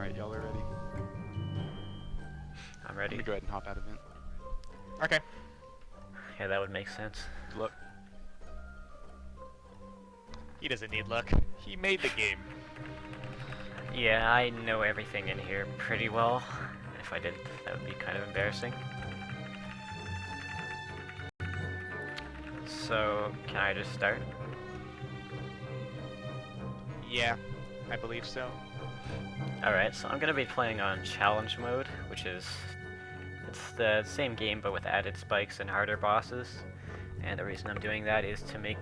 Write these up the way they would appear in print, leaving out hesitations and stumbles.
Alright, y'all are ready? I'm Let ready. me go ahead and hop out of it. Okay. Yeah, that would make sense. Look. He doesn't need luck. He made the game. Yeah, I know everything in here pretty well. If I didn't, that would be kind of embarrassing. So, can I just start? Yeah, I believe so. Alright, so I'm gonna be playing on challenge mode, which is it's the same game but with added spikes and harder bosses. And the reason I'm doing that is to make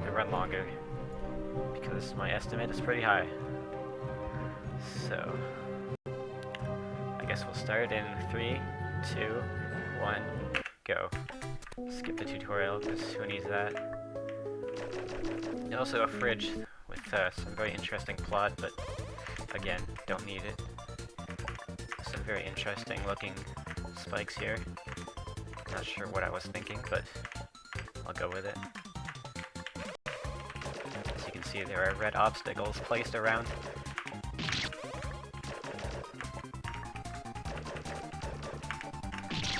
the run longer, because my estimate is pretty high. So, I guess we'll start in 3, 2, 1, go. Skip the tutorial, because who needs that? And also a fridge with some very interesting plot, but again, don't need it. Some very interesting looking spikes here. Not sure what I was thinking, but I'll go with it. As you can see, there are red obstacles placed around.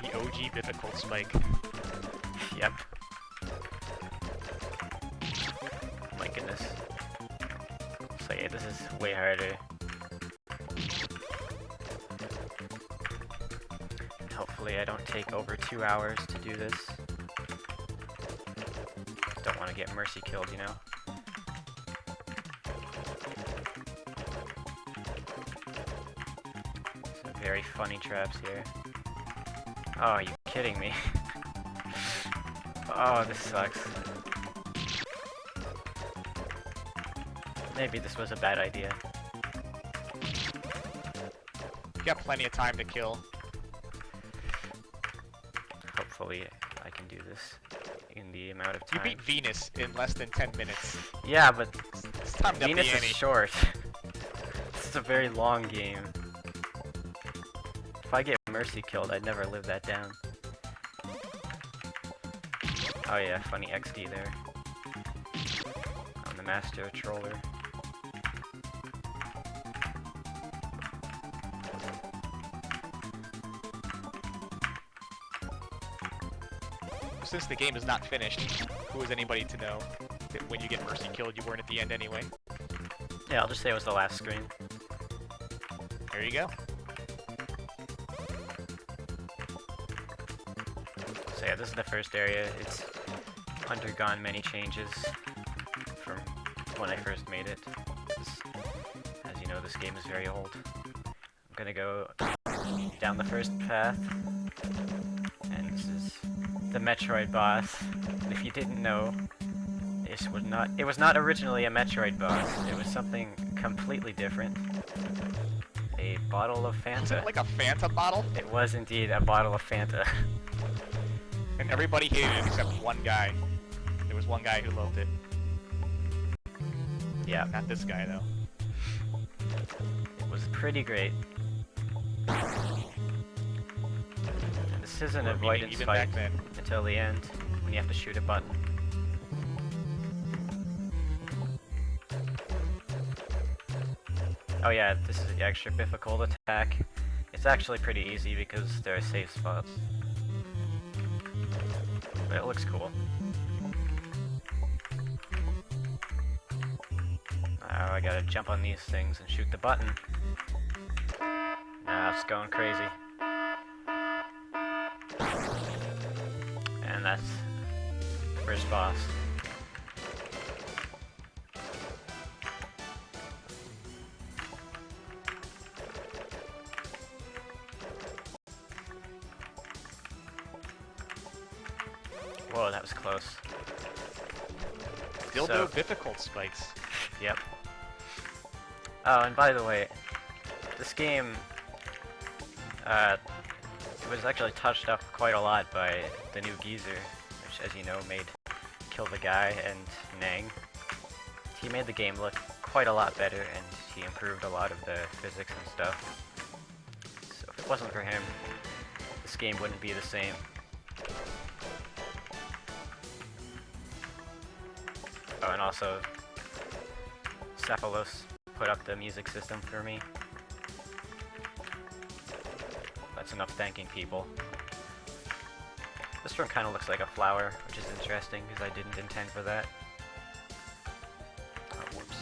The OG difficult spike. Yep. My goodness. So yeah, this is way harder. And hopefully I don't take over 2 hours to do this. Don't want to get mercy killed, you know? Some very funny traps here. Oh, are you kidding me? Oh, this sucks. Maybe this was a bad idea. You got plenty of time to kill. Hopefully I can do this in the amount of You time. beat Venus in less than 10 minutes. Yeah, but It's time to up Venus the is ante. short. This is a very long game. If I get mercy killed, I'd never live that down. Oh yeah, funny XD there. I'm the master troller. Since the game is not finished, who is anybody to know that when you get mercy killed, you weren't at the end anyway? Yeah, I'll just say it was the last screen. There you go. So yeah, this is the first area. It's undergone many changes from when I first made it. As you know, this game is very old. I'm gonna go down the first path, and this is the Metroid boss. And if you didn't know, it was not originally a Metroid boss. It was something completely different. A bottle of Was it Fanta. like a Fanta bottle? It was indeed a bottle of Fanta. And everybody hated it except one guy. There was one guy who loved it. Yeah, Not this guy, though. it was pretty great. And this is an Or meaning avoidance even fight back then. until the end, when you have to shoot a button. Oh yeah, this is the extra difficult attack. It's actually pretty easy because there are safe spots. But it looks cool. Oh, I gotta jump on these things and shoot the button. Now it's going crazy. And that's the first boss. Whoa, that was close. Dildo So- difficult spikes. Yep. Oh, and by the way, this game, it was actually touched up quite a lot by the new Geezer, which, as you know, made Kill the Guy and Nang. He made the game look quite a lot better, and he improved a lot of the physics and stuff. So if it wasn't for him, this game wouldn't be the same. Oh, and also, Cephalos put up the music system for me. That's enough thanking people. This room kind of looks like a flower, which is interesting because I didn't intend for that. Oh, whoops.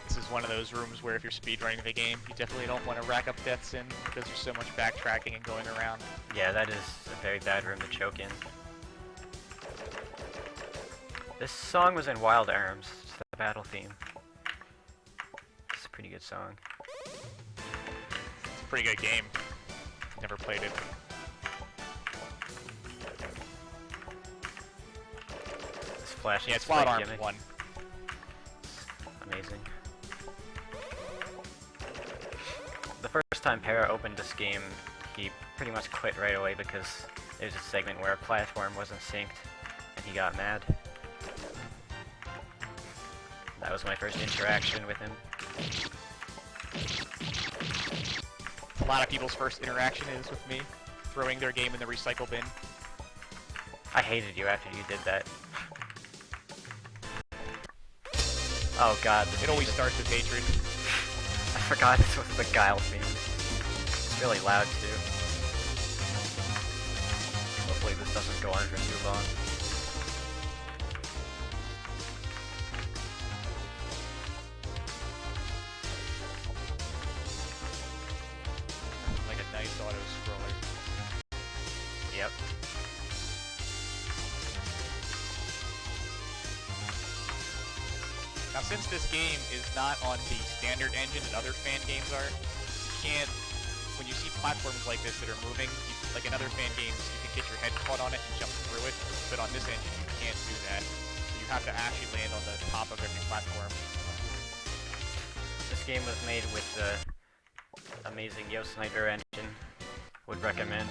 This is one of those rooms where if you're speedrunning the game, you definitely don't want to rack up deaths in because there's so much backtracking and going around. Yeah, that is a very bad room to choke in. This song was in Wild Arms, it's the battle theme. It's a pretty good song. It's a pretty good game. Never played it. This flash Yeah, it's Wild Arms gimmick. 1. Amazing. The first time Para opened this game, he pretty much quit right away because there's a segment where a platform wasn't synced, and he got mad. That was my first interaction with him. A lot of people's first interaction is with me, throwing their game in the recycle bin. I hated you after you did that. Oh god, this It always music. starts with hatred. I forgot this was the Guile theme. It's really loud too. Hopefully this doesn't go on for too long. Like a nice auto-scroller. Yep. Now since this game is not on the standard engine that other fan games are, you can't, when you see platforms like this that are moving, like in other fan games, you can get your head caught on it and jump through it, but on this engine you can't do that. So you have to actually land on the top of every platform. This game was made with the amazing Yo Sniper engine. Would recommend.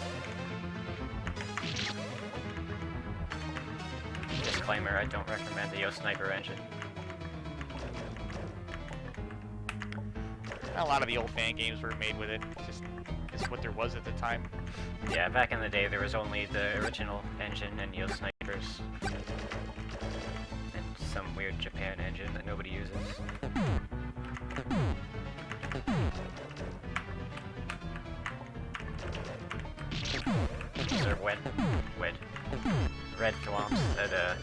Disclaimer, I don't recommend the Yo Sniper engine. A lot of the old fan games were made with it. Just it's what there was at the time. Yeah, back in the day there was only the original engine and Yo Snipers. And some weird Japan engine that nobody uses. These are red thwomps that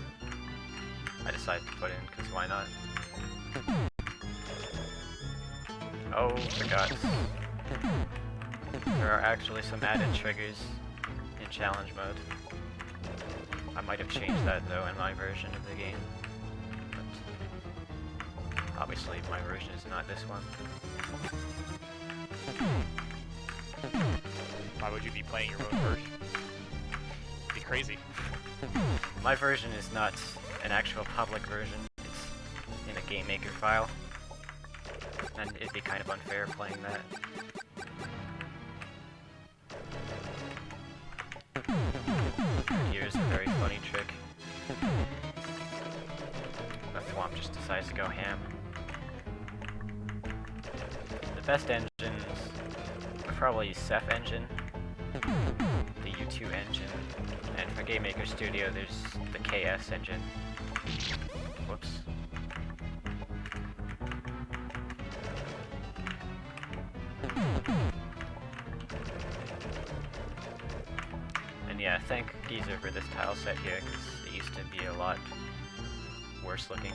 I decided to put in, because why not? Oh, forgot. There are actually some added triggers in challenge mode. I might have changed that though in my version of the game. But obviously my version is not this one. Why would you be playing your own version? It'd be crazy. My version is not an actual public version. It's in a Game Maker file. And it'd be kind of unfair playing that. Here's a very funny trick. The Thwomp just decides to go ham. The best engines are probably Ceph engine, the U2 engine, and for Game Maker Studio there's the KS engine. Whoops. And yeah, thank Geezer for this tile set here, because it used to be a lot worse looking.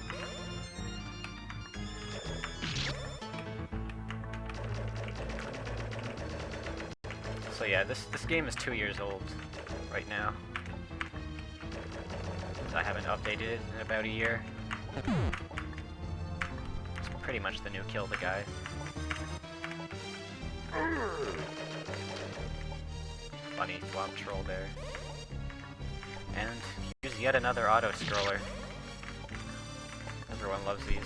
So yeah, this game is 2 years old right now. I haven't updated it in about a year. It's pretty much the new Kill the Guy. Funny Thwomp troll there. And here's yet another auto-scroller. Everyone loves these.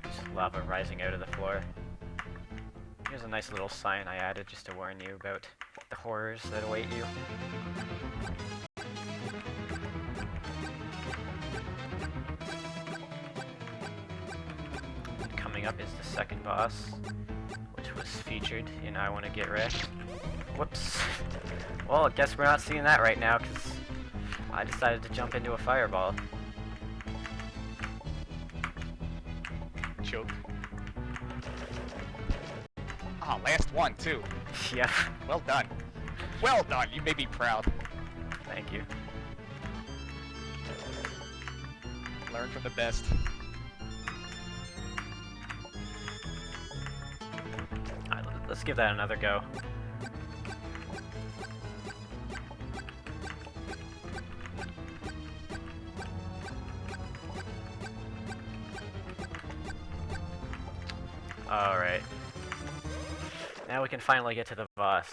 Just lava rising out of the floor. Here's a nice little sign I added just to warn you about the horrors that await you. Coming up is the second boss, which was featured in I Wanna Get Wrecked. Whoops. Well, I guess we're not seeing that right now, because I decided to jump into a fireball. Choke. Ah, last one, too. Yep. Well done. Well done, you made me proud. Thank you. Learn from the best. Alright, let's give that another go. Alright. Now we can finally get to the boss,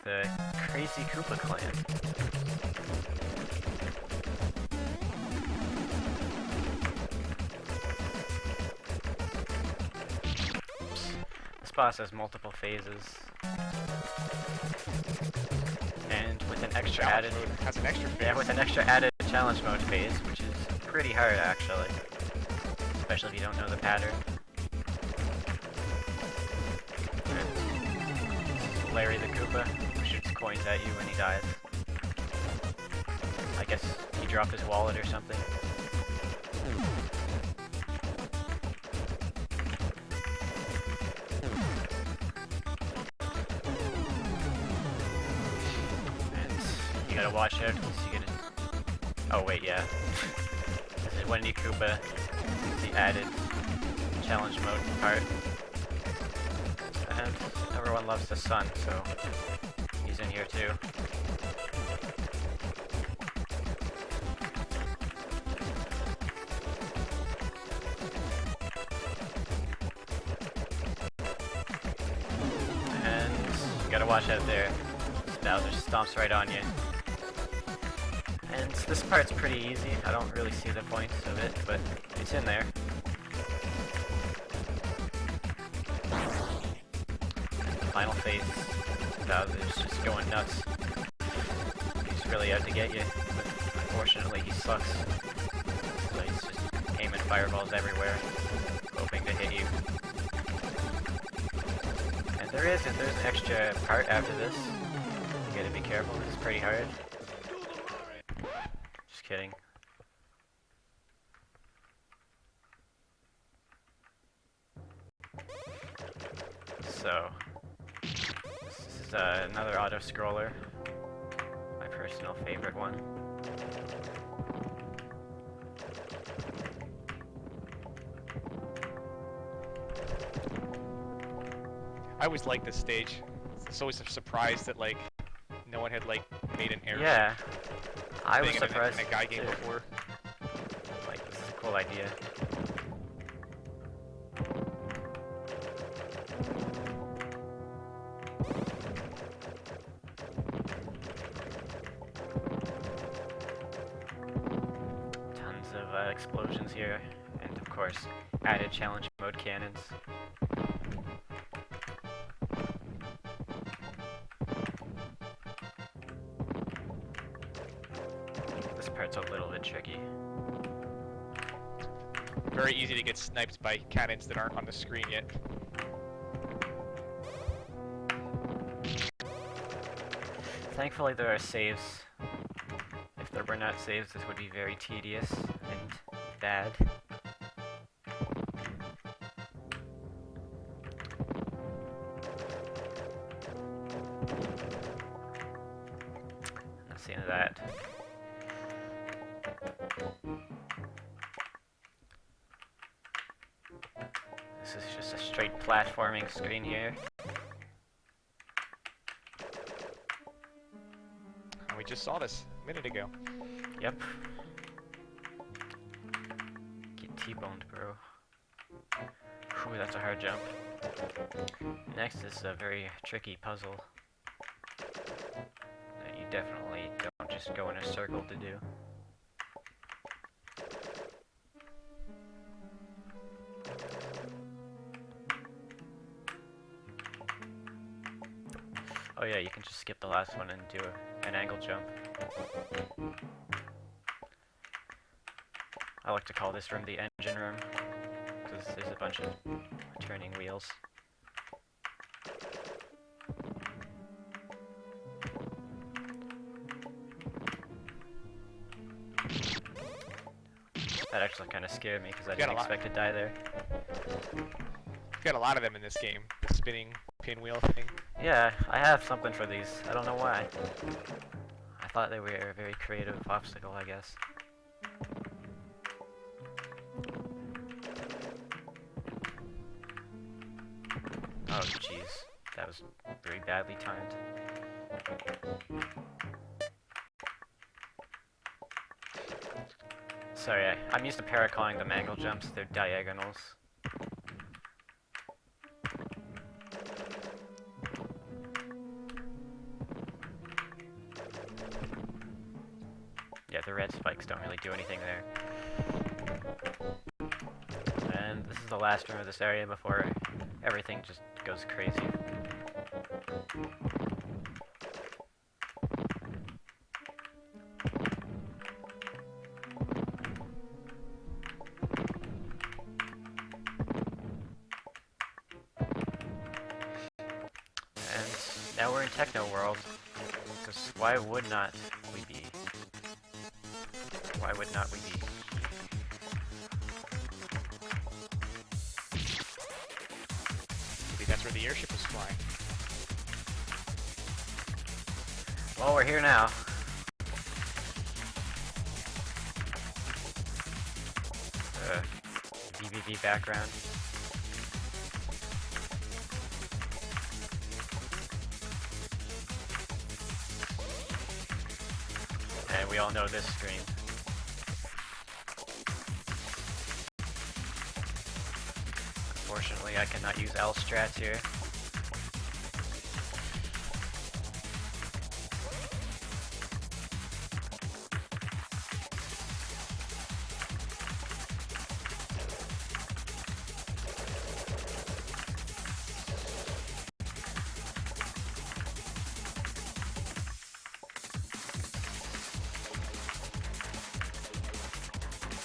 the Crazy Koopa Clan. This boss has multiple phases. And with an extra added... Has an extra phase. Yeah, with an extra added challenge mode phase, which is pretty hard actually. Especially if you don't know the pattern. Larry the Koopa, who shoots coins at you when he dies. I guess he dropped his wallet or something. And you gotta watch out because you get a... Oh wait, yeah. This is Wendy Koopa, the added challenge mode part. And everyone loves the sun, so he's in here too. And you gotta watch out there. Bowser stomps right on you. And this part's pretty easy. I don't really see the point of it, but it's in there. Final phase, Bowser's just going nuts. He's really out to get you, but unfortunately he sucks. So he's just aiming fireballs everywhere, hoping to hit you. And there's an extra part after this. You gotta be careful, it's pretty hard. Just kidding. So... This is another auto-scroller, my personal favorite one. I always like this stage. It's always a surprise that like no one had like made an air. Yeah, I was thing surprised in a guy game too. before. Like, this is a cool idea. Explosions here, and of course, added challenge mode cannons. This part's a little bit tricky. Very easy to get sniped by cannons that aren't on the screen yet. Thankfully there are saves. If there were not saves, this would be very tedious and bad. Not seeing that. This is just a straight platforming screen here. And we just saw this a minute ago. Yep. Get T-boned, bro. Whew, that's a hard jump. Next is a very tricky puzzle that you definitely don't just go in a circle to do. Oh yeah, you can just skip the last one and do an angle jump. I like to call this room the engine room, because there's a bunch of turning wheels. That actually kind of scared me, because I didn't expect to die there. You've got a lot of them in this game. The spinning pinwheel thing. Yeah, I have something for these. I don't know why. I thought they were a very creative obstacle, I guess. Oh, jeez. That was very badly timed. Sorry, I'm used to calling them angle jumps. They're diagonals. Yeah, the red spikes don't really do anything there. And this is the last room of this area before everything just goes crazy. And now we're in Techno World, because why would not we be? Why would not we be? Maybe that's where the airship was flying. Well, we're here now. DVD background. And we all know this screen. Unfortunately, I cannot use L strats here.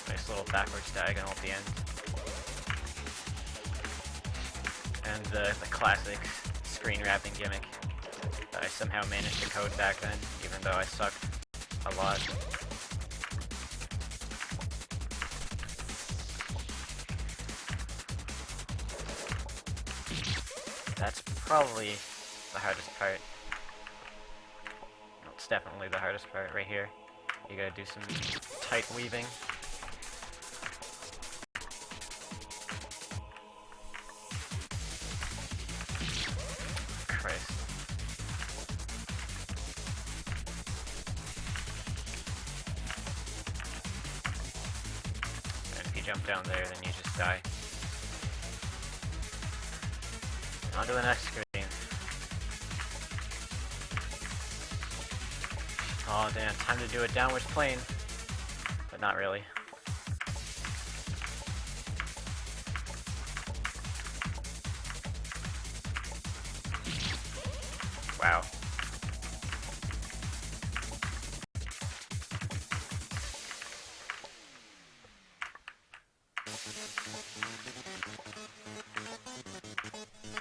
Nice little backwards diagonal at the end. And the classic screen wrapping gimmick that I somehow managed to code back then, even though I sucked a lot. That's probably the hardest part. Well, it's definitely the hardest part right here. You gotta do some tight weaving. Christ. And if you jump down there, then you just die. On to the next screen. Oh damn, time to do a downwards plane. But not really. Wow.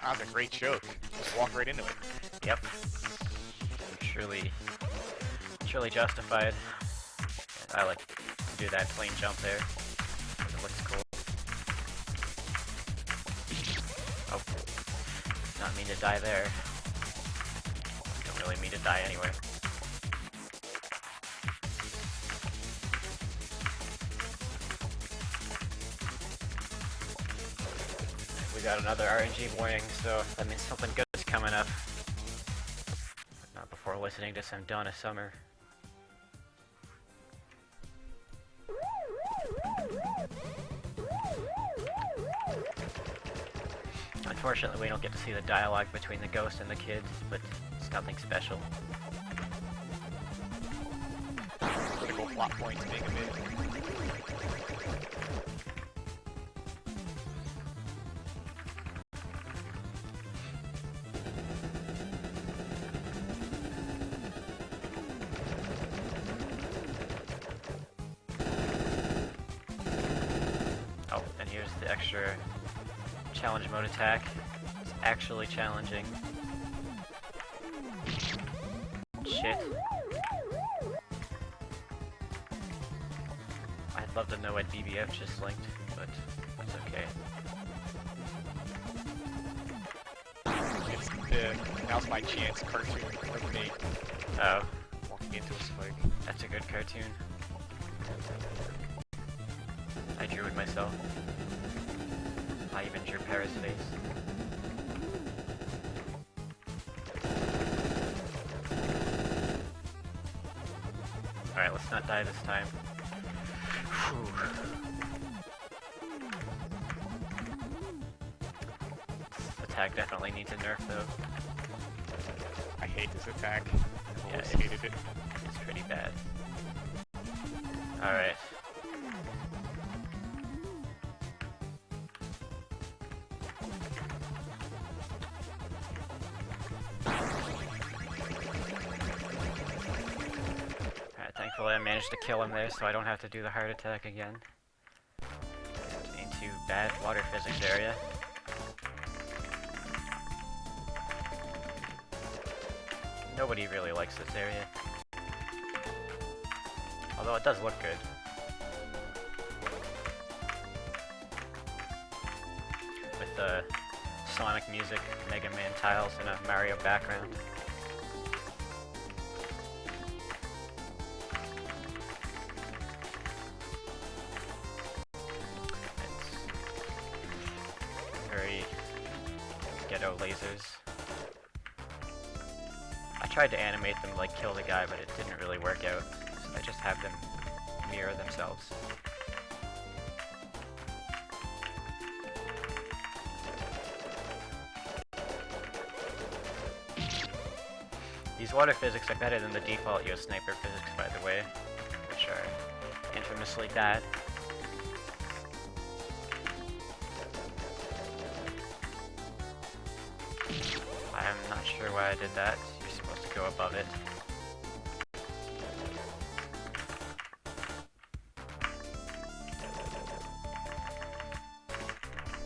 That was a great joke. Just walk right into it. Yep. Truly justified. And I like to do that plane jump there. It looks cool. Oh. Not mean to die there. Don't really mean to die anyway. We got another RNG warning, so that means something good is coming up. But not before listening to some Donna Summer. Unfortunately, we don't get to see the dialogue between the ghost and the kids, but it's nothing special. Critical plot point to make a bit. extra challenge mode attack. It's actually challenging. Shit. I'd love to know what BBF just linked, but that's okay. It's the now's my chance cartoon of me Oh, walking into a spike. that's a good cartoon. I drew it myself. I even drew Paris' face. Alright, let's not die this time. Whew. This attack definitely needs a nerf though. I hate this attack. I've Yeah, always it's- hated it. It's pretty bad. Alright. Alright, thankfully I managed to kill him there so I don't have to do the heart attack again. Into bad water physics area. Nobody really likes this area. Although it does look good. With the Sonic music, Mega Man tiles, and a Mario background. It's very ghetto lasers. I tried to animate them like kill the guy, but it didn't really work out. So I just have them mirror themselves. These water physics are better than the default US sniper physics, by the way, which are infamously bad. I'm not sure why I did that. You're supposed to go above it.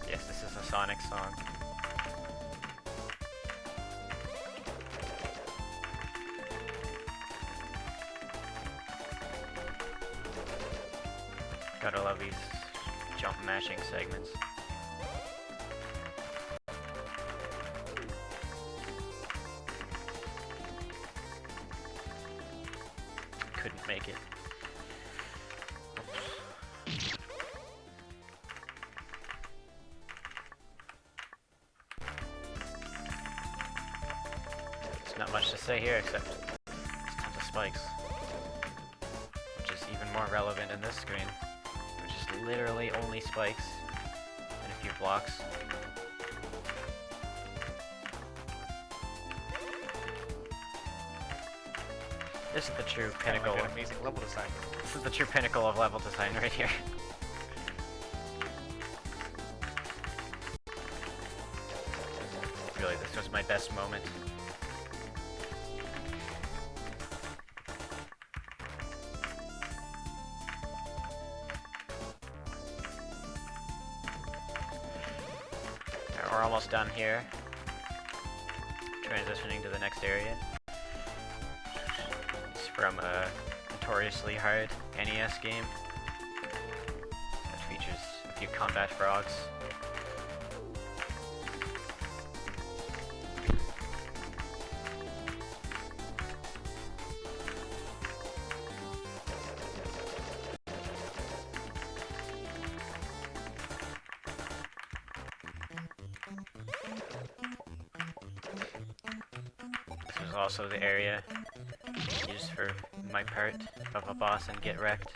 Yes, this is a Sonic song. Gotta love these jump mashing segments. Couldn't make it. There's not much to say here except there's tons of spikes. Which is even more relevant in this screen. Which is literally only spikes and a few blocks. This is the true pinnacle. Like an amazing level design. This is the true pinnacle of level design right here. Really, this was my best moment. Alright, we're almost done here. Transitioning to the next area. It's from a notoriously hard NES game that features a few combat frogs. This is also the area used for my part of a boss and Get Wrecked,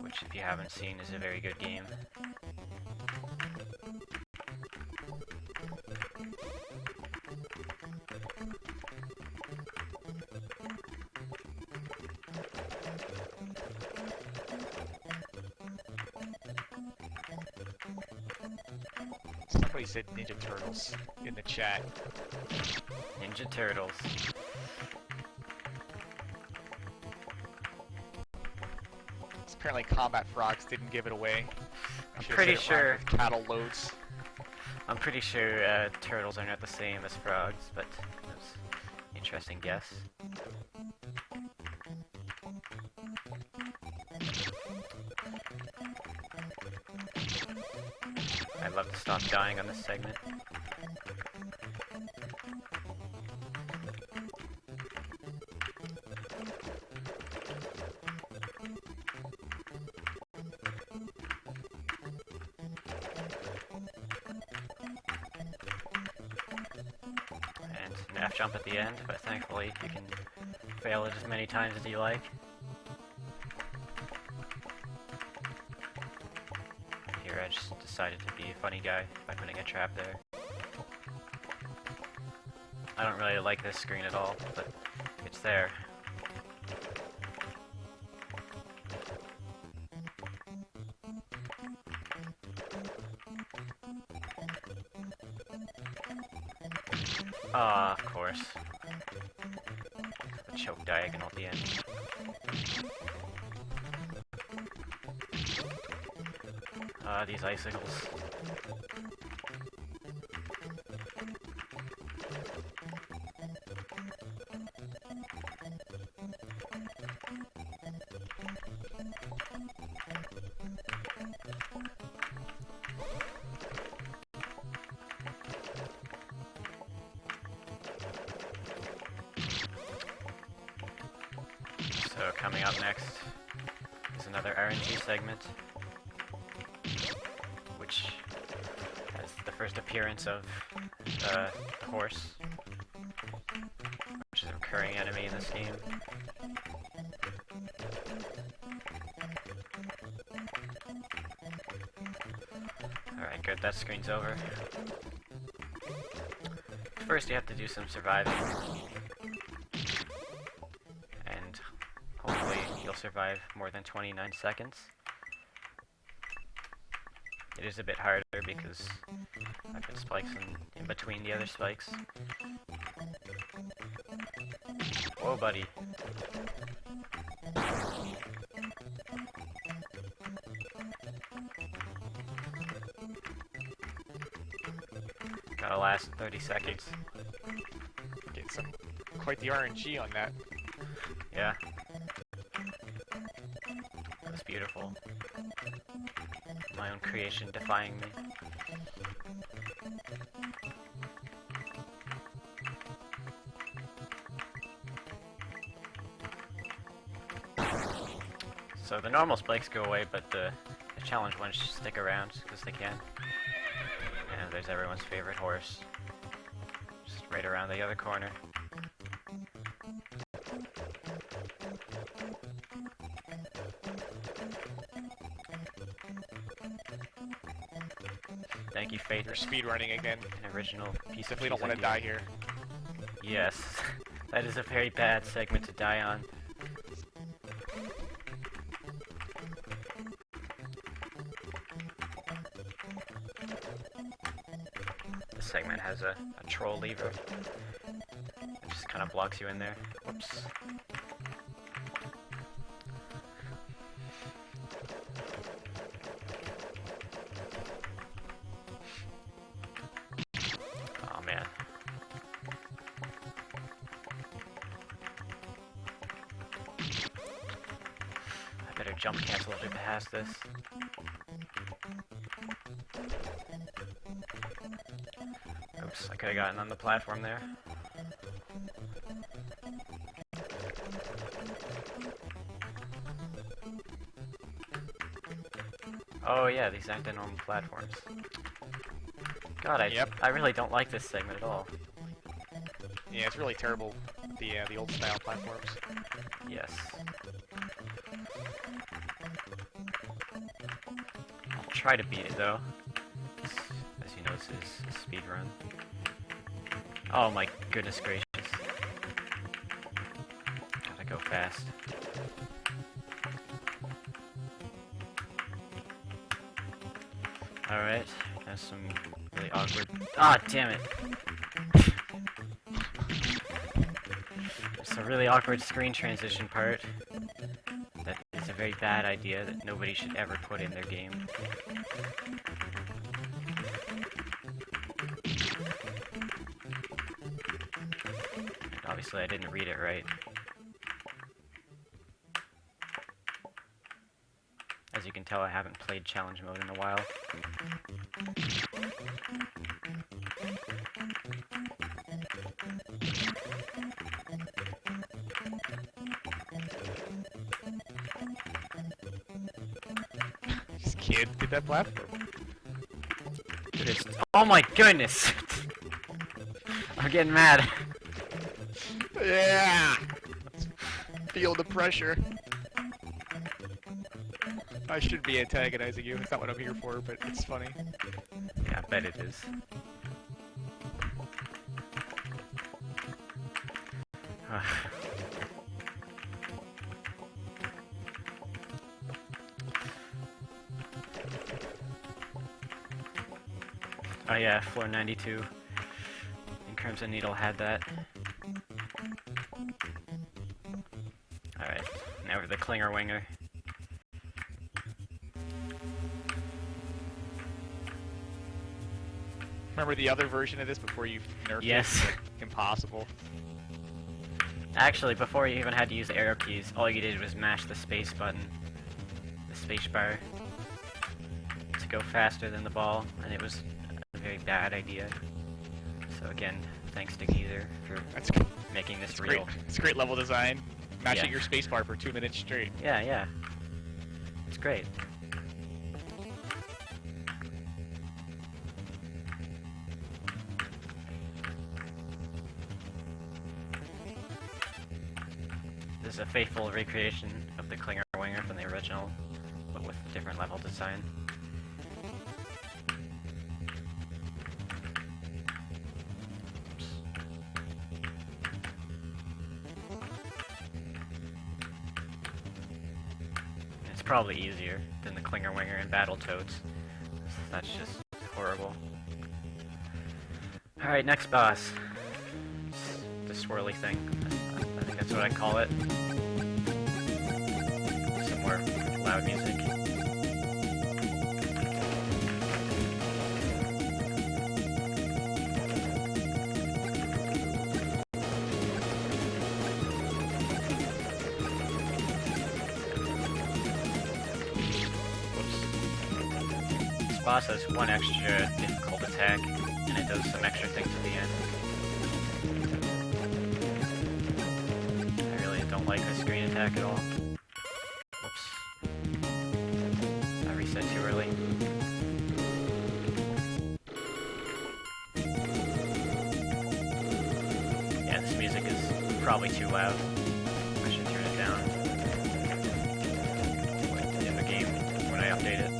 which if you haven't seen is a very good game. Somebody said Ninja Turtles in the chat. Ninja Turtles. Apparently Combat Frogs didn't give it away. pretty sure cattle loads. I'm pretty sure turtles are not the same as frogs, but that's an interesting guess. I'd love to stop dying on this segment. And an F jump at the end, but thankfully you can fail it as many times as you like. Here I just decided to be a funny guy by putting a trap there. I don't really like this screen at all, but it's there. Ah, of course. The choke diagonal at the end. Ah, these icicles. So coming up next is another RNG segment, which has the first appearance of the horse, which is a recurring enemy in this game. Alright, good, that screen's over. First you have to do some surviving. Hopefully you'll survive more than 29 seconds. It is a bit harder because I've got spikes in between the other spikes. Whoa, buddy. Gotta last 30 seconds. Get some quite the RNG on that. Yeah. That's beautiful. My own creation defying me. So the normal spikes go away, but the challenge ones stick around because they can. And there's everyone's favorite horse. Just right around the other corner. Thank you, Fate. You're speedrunning again. An original piece of Definitely don't want to die here. Yes, that is a very bad segment to die on. This segment has a troll lever. It just kind of blocks you in there. Whoops. Oh man. I better jump cancel to pass this. Oops, I could have gotten on the platform there. Oh yeah, these aren't the normal platforms. God, I really don't like this segment at all. Yeah, it's really terrible. The old style platforms. Yes. I'll try to beat it though. As you know, this is a speed run. Oh my goodness gracious. Gotta go fast. Alright, there's some really awkward... Ah, damn it! It's a really awkward screen transition part that is It's a very bad idea that nobody should ever put in their game. Obviously, I didn't read it right. As you can tell, I haven't played challenge mode in a while. This kid did that platform. Dude, it's... Oh my goodness! I'm getting mad. Yeah! Feel the pressure. I should be antagonizing you. It's not what I'm here for, but it's funny. Yeah, I bet it is. Oh yeah, floor 92. And Crimson Needle had that. Alright, now for the Clinger Winger. Remember the other version of this before you nerfed it? Yes. It's, like, impossible. Actually, before you even had to use the arrow keys, all you did was mash the space button, the space bar, to go faster than the ball, and it was a very bad idea. So again, thanks to Geezer for making this real. Great. It's great level design. Mashing Yeah. your space bar for 2 minutes straight. Yeah, yeah. It's great. This is a faithful recreation of the Clinger Winger from the original, but with different level design. It's probably easier than the Clinger Winger in Battletoads. That's just horrible. Alright, next boss. It's the swirly thing. I think that's what I call it. Some more loud music. Whoops. This boss has one extra difficult attack, and it does some extra things at the end. Don't like the screen attack at all. Whoops. I reset too early. Yeah, this music is probably too loud. I should turn it down. In the game when I update it.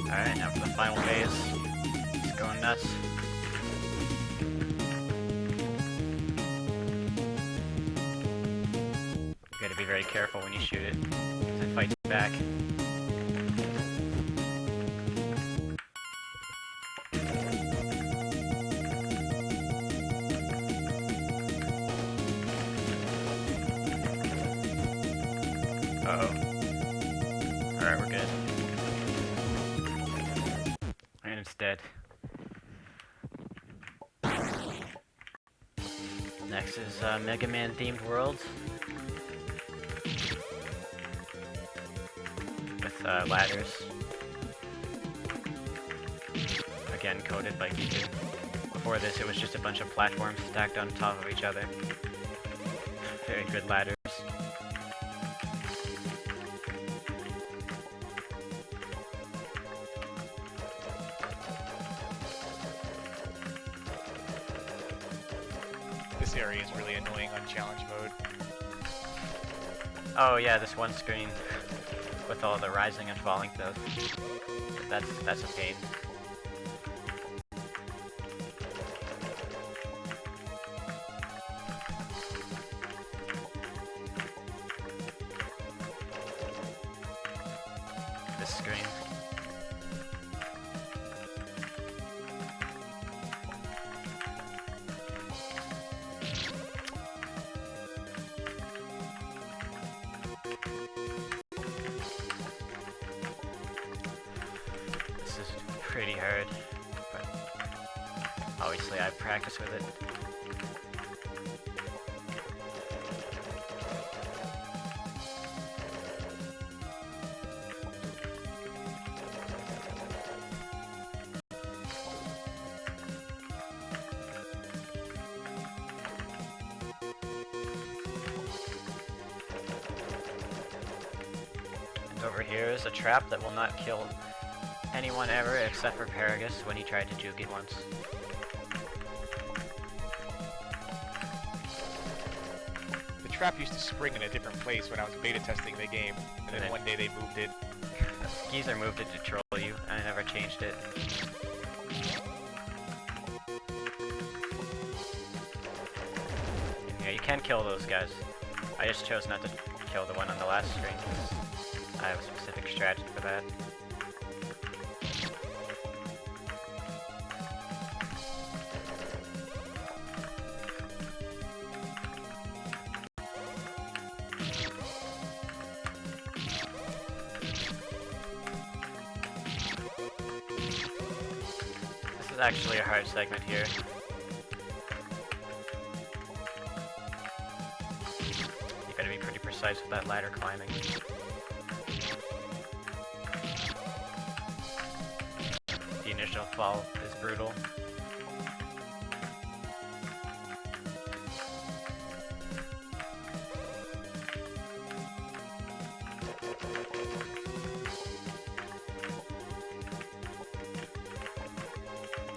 Alright, now for the final phase. It's going nuts. You gotta be very careful when you shoot it, because it fights back. Uh-oh. Alright, we're good. And it's dead. Next is Mega Man themed world. With ladders. Again, coded by Geezer. Before this, it was just a bunch of platforms stacked on top of each other. Very good ladders. This area is really annoying on challenge mode. Oh yeah, this one screen with all the rising and falling stuff. That's a pain. This screen. pretty hard, but obviously I practice with it. And over here is a trap that will not kill anyone ever except for Paragus when he tried to juke it once. The trap used to spring in a different place when I was beta testing the game, and then one day they moved it. Geezer moved it to troll you, and I never changed it. Yeah, you can kill those guys. I just chose not to kill the one on the last screen, because I have a specific strategy for that. This is actually a hard segment here. You gotta be pretty precise with that ladder climbing. The initial fall is brutal.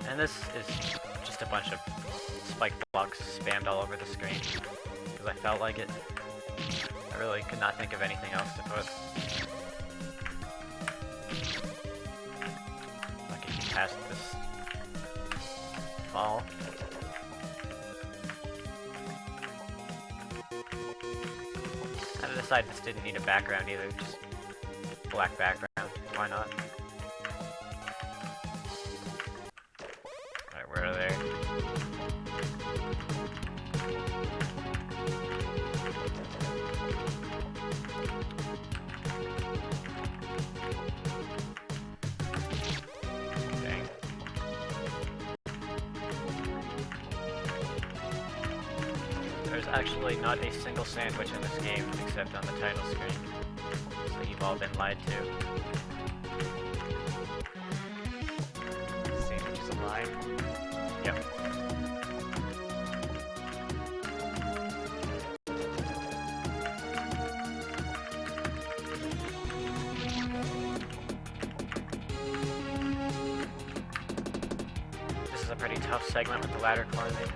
And this is just a bunch of spike blocks spammed all over the screen, because I felt like it. I really could not think of anything else to put. I can get past this fall. I decided this didn't need a background either, just black background. Why not? Alright, where are they? Dang. There's actually not a single sandwich in this game except on the title screen. So you've all been lied to. Sandwich is alive. Yep. This is a pretty tough segment with the ladder climbing.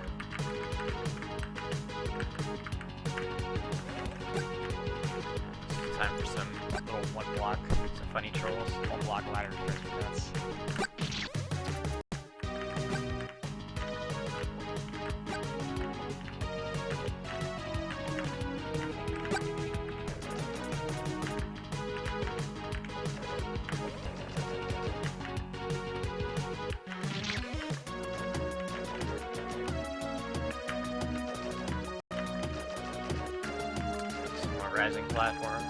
Time for some Little one block funny trolls. ladder drives me nuts. Some more rising platforms.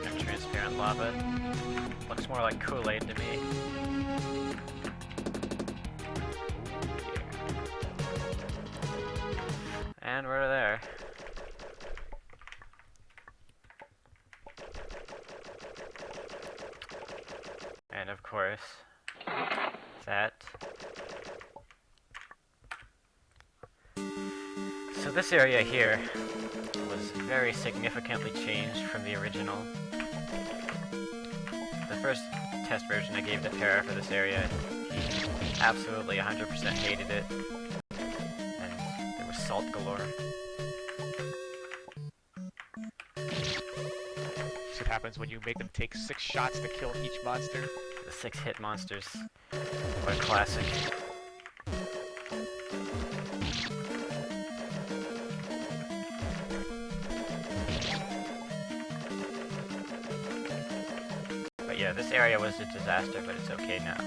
And transparent lava. Looks more like Kool-Aid to me. And we're there. And of course, that. So this area here was very significantly changed from the original. The first test version I gave to Para for this area, he absolutely 100% hated it. And there was salt galore. Shit happens when you make them take 6 shots to kill each monster. The 6-hit monsters. What a classic. But yeah, this area was a disaster, but it's okay now.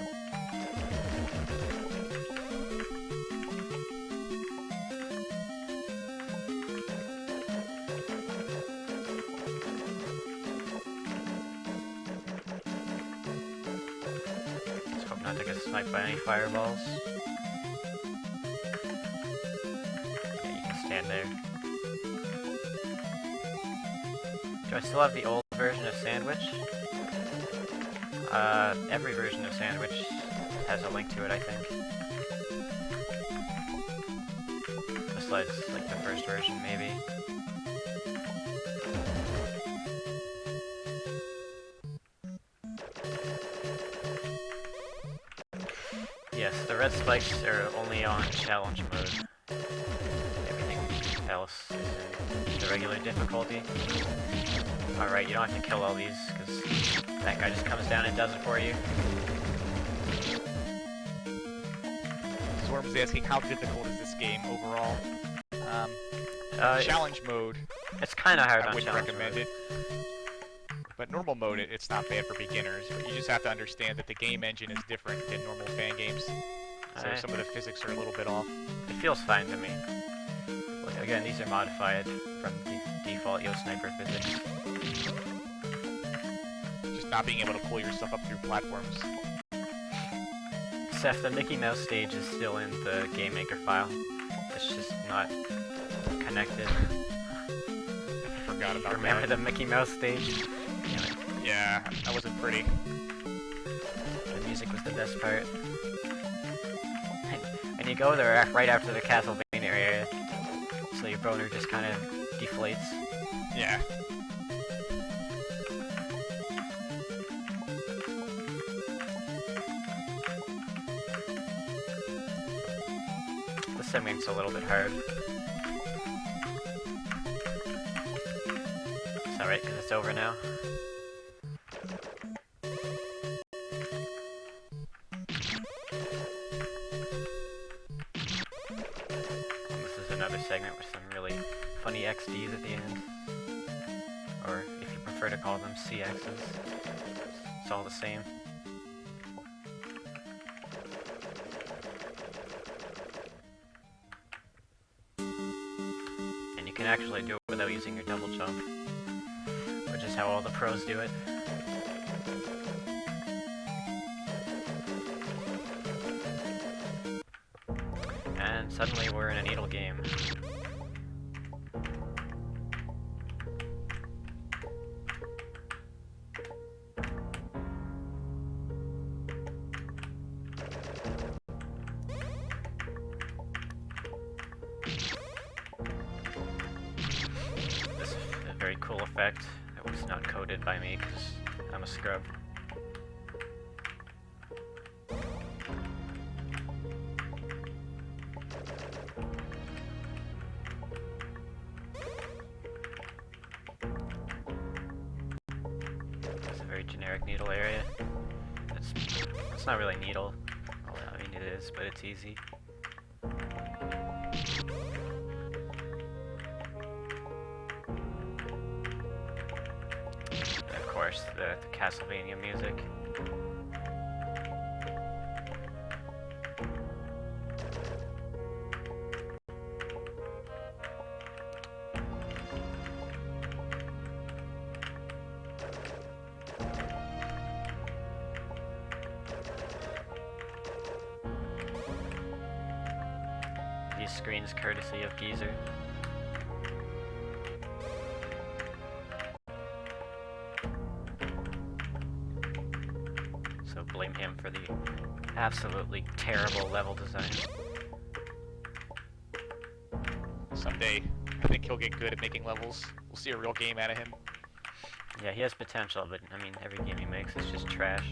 not to get sniped by any fireballs. Yeah, you can stand there. Do I still have the old version of Sandwich? Every version of Sandwich has a link to it, I think. Besides, like, the first version, maybe. Yes, the red spikes are only on challenge mode. Everything else is in the regular difficulty. Alright, you don't have to kill all these, because that guy just comes down and does it for you. Storm's asking how difficult is this game overall. Challenge mode, It's kind of hard I on wouldn't challenge recommend mode. it. But normal mode, it's not bad for beginners. But you just have to understand that the game engine is different than normal fan games. So some of the physics are a little bit off. It feels fine to me. Look, again, these are modified from the default Yo Sniper physics. Just not being able to pull yourself up through platforms. Seth, the Mickey Mouse stage is still in the Game Maker file. It's just not connected. I forgot about Remember that. the Mickey Mouse stage? Damn it. Yeah, that wasn't pretty. The music was the best part. And you go there right after the Castlevania area, so your boner just kind of deflates. Yeah. The segment's a little bit hard. It's alright, because it's over now. And this is another segment with some really funny XDs at the end. Or, if you prefer to call them CXs. It's all the same. And you can actually do it without using your double jump, which is how all the pros do it. And suddenly we're in a needle game. This is a very cool effect that was not coded by me because I'm a scrub. It's a very generic needle area. It's not really needle. Well, I mean it is, but it's easy. And of course, the Castlevania music. These screens courtesy of Geezer. So blame him for the absolutely terrible level design. Someday, I think he'll get good at making levels. We'll see a real game out of him. Yeah, he has potential, but I mean, every game he makes is just trash.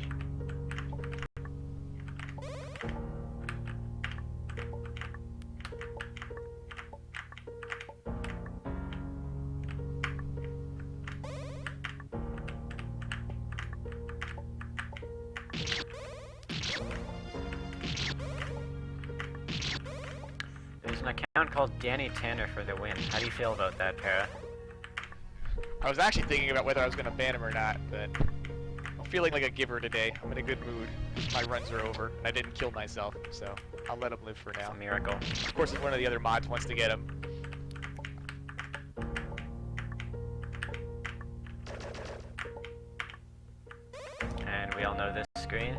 There's an account called Danny Tanner for the win. How do you feel about that, Para? I was actually thinking about whether I was going to ban him or not, but I'm feeling like a giver today. I'm in a good mood. My runs are over, and I didn't kill myself, so I'll let him live for It's now. a miracle. Of course, if one of the other mods wants to get him. And we all know this screen.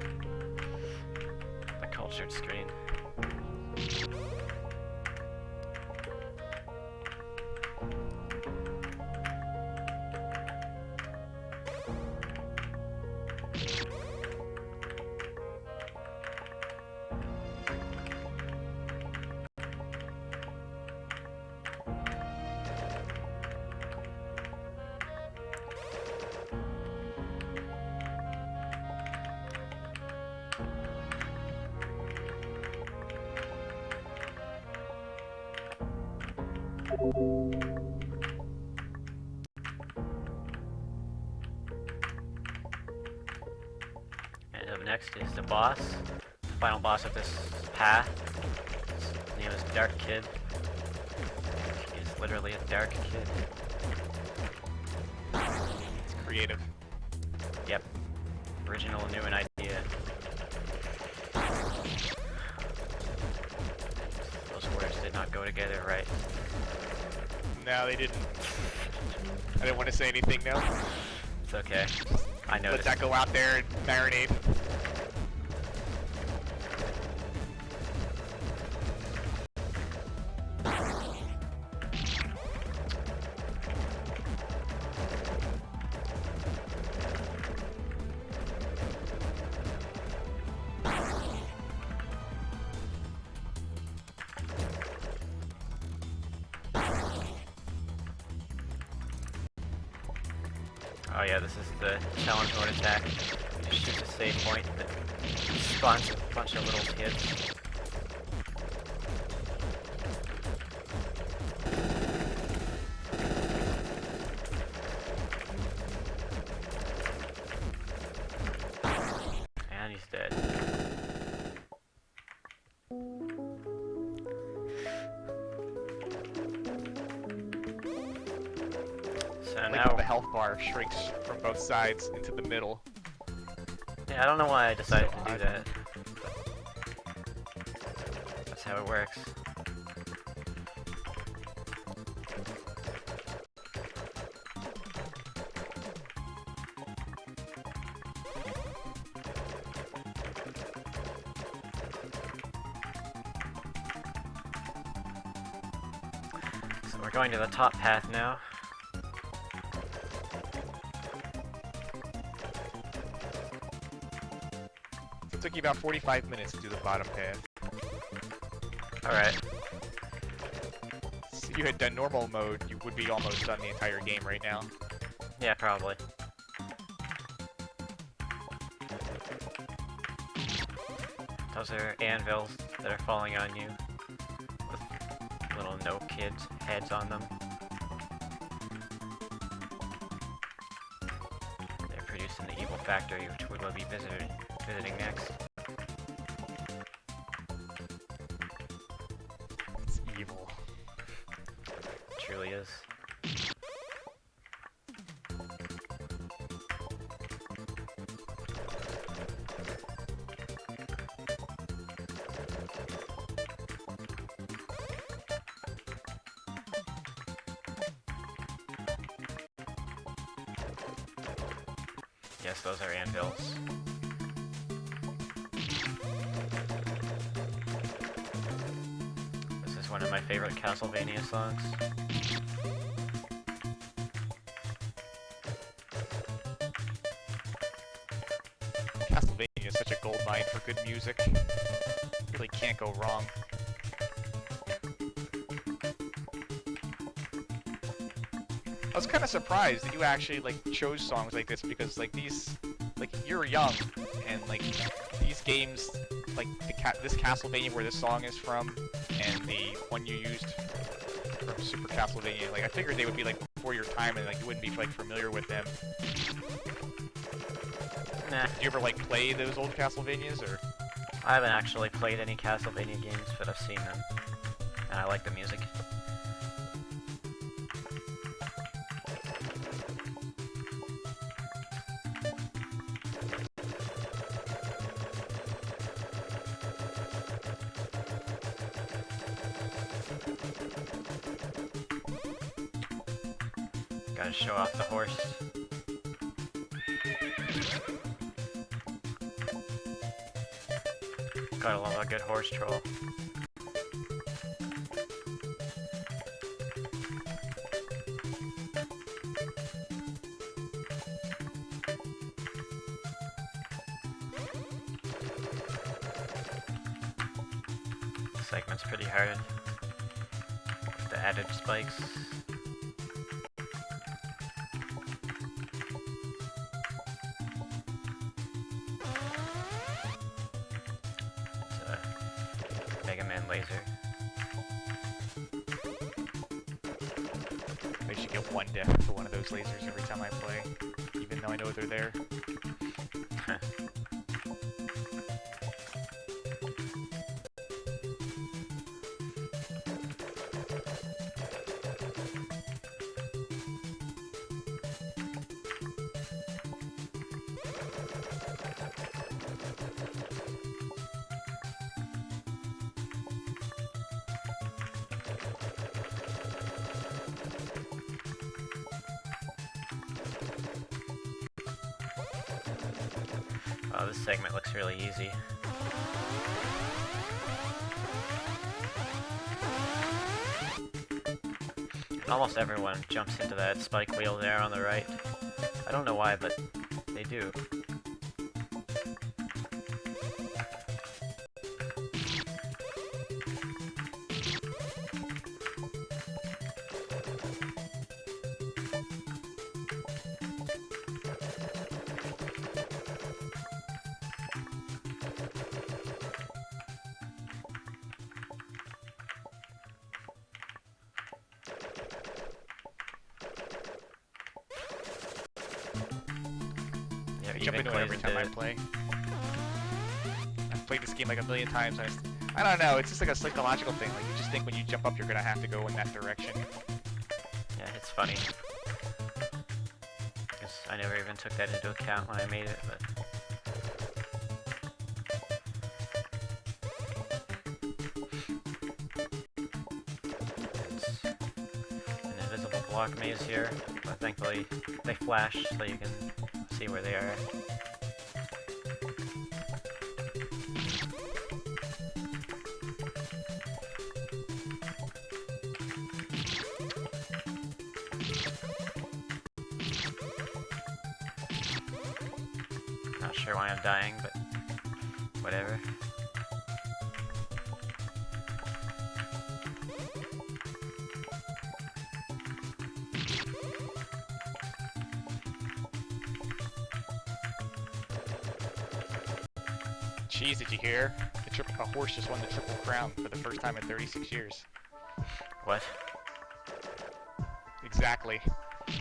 Altered screen. And up next is the boss, the final boss of this path. His name is Dark Kid. He is literally a dark kid. It's creative. Yep. Original, new, and idea. Those words did not go together right. No, they didn't. I didn't want to say anything now. It's okay. I Let noticed. that go out there and marinate. Oh yeah, this is the challenge mode attack. You shoot a save point that spawns a bunch of little kids. And he's dead. So Like now the health bar shrinks from both sides into the middle. yeah, I don't know why I decided So to do odd. that. That's how it works. So we're going to the top path now. It took you about 45 minutes to do the bottom path. Alright. If you had done normal mode, you would be almost done the entire game right now. Yeah, probably. Those are anvils that are falling on you. With little no kids' heads on them. They're produced in the evil factory, which we will be visiting next. It's evil. It truly is. Yes, those are anvils. This is one of my favorite Castlevania songs. Castlevania is such a gold mine for good music. Really can't go wrong. I was kind of surprised that you actually like chose songs like this because like these, like you're young and like these games, like this Castlevania where this song is from, and the one you used from Super Castlevania, like I figured they would be like before your time and like you wouldn't be like familiar with them. Nah, Did you ever like play those old Castlevanias or? I haven't actually played any Castlevania games, but I've seen them. And I like the music. Gotta show off the horse. Gotta love a good horse troll. This segment's pretty hard with the added spikes. Mega Man laser. I should get one death for one of those lasers every time I play, even though I know they're there. Oh, this segment looks really easy. Almost everyone jumps into that spike wheel there on the right. I don't know why, but they do. I jump into it every time I play. I've played this game like a million times. I don't know, it's just like a psychological thing. Like, you just think when you jump up, you're gonna have to go in that direction. Yeah, it's funny. Because I never even took that into account when I made it, but... It's an invisible block maze here, but thankfully they flash so you can see where they are. Not sure why I'm dying, but whatever. Jeez, did you hear? A horse just won the Triple Crown for the first time in 36 years. What? Exactly. You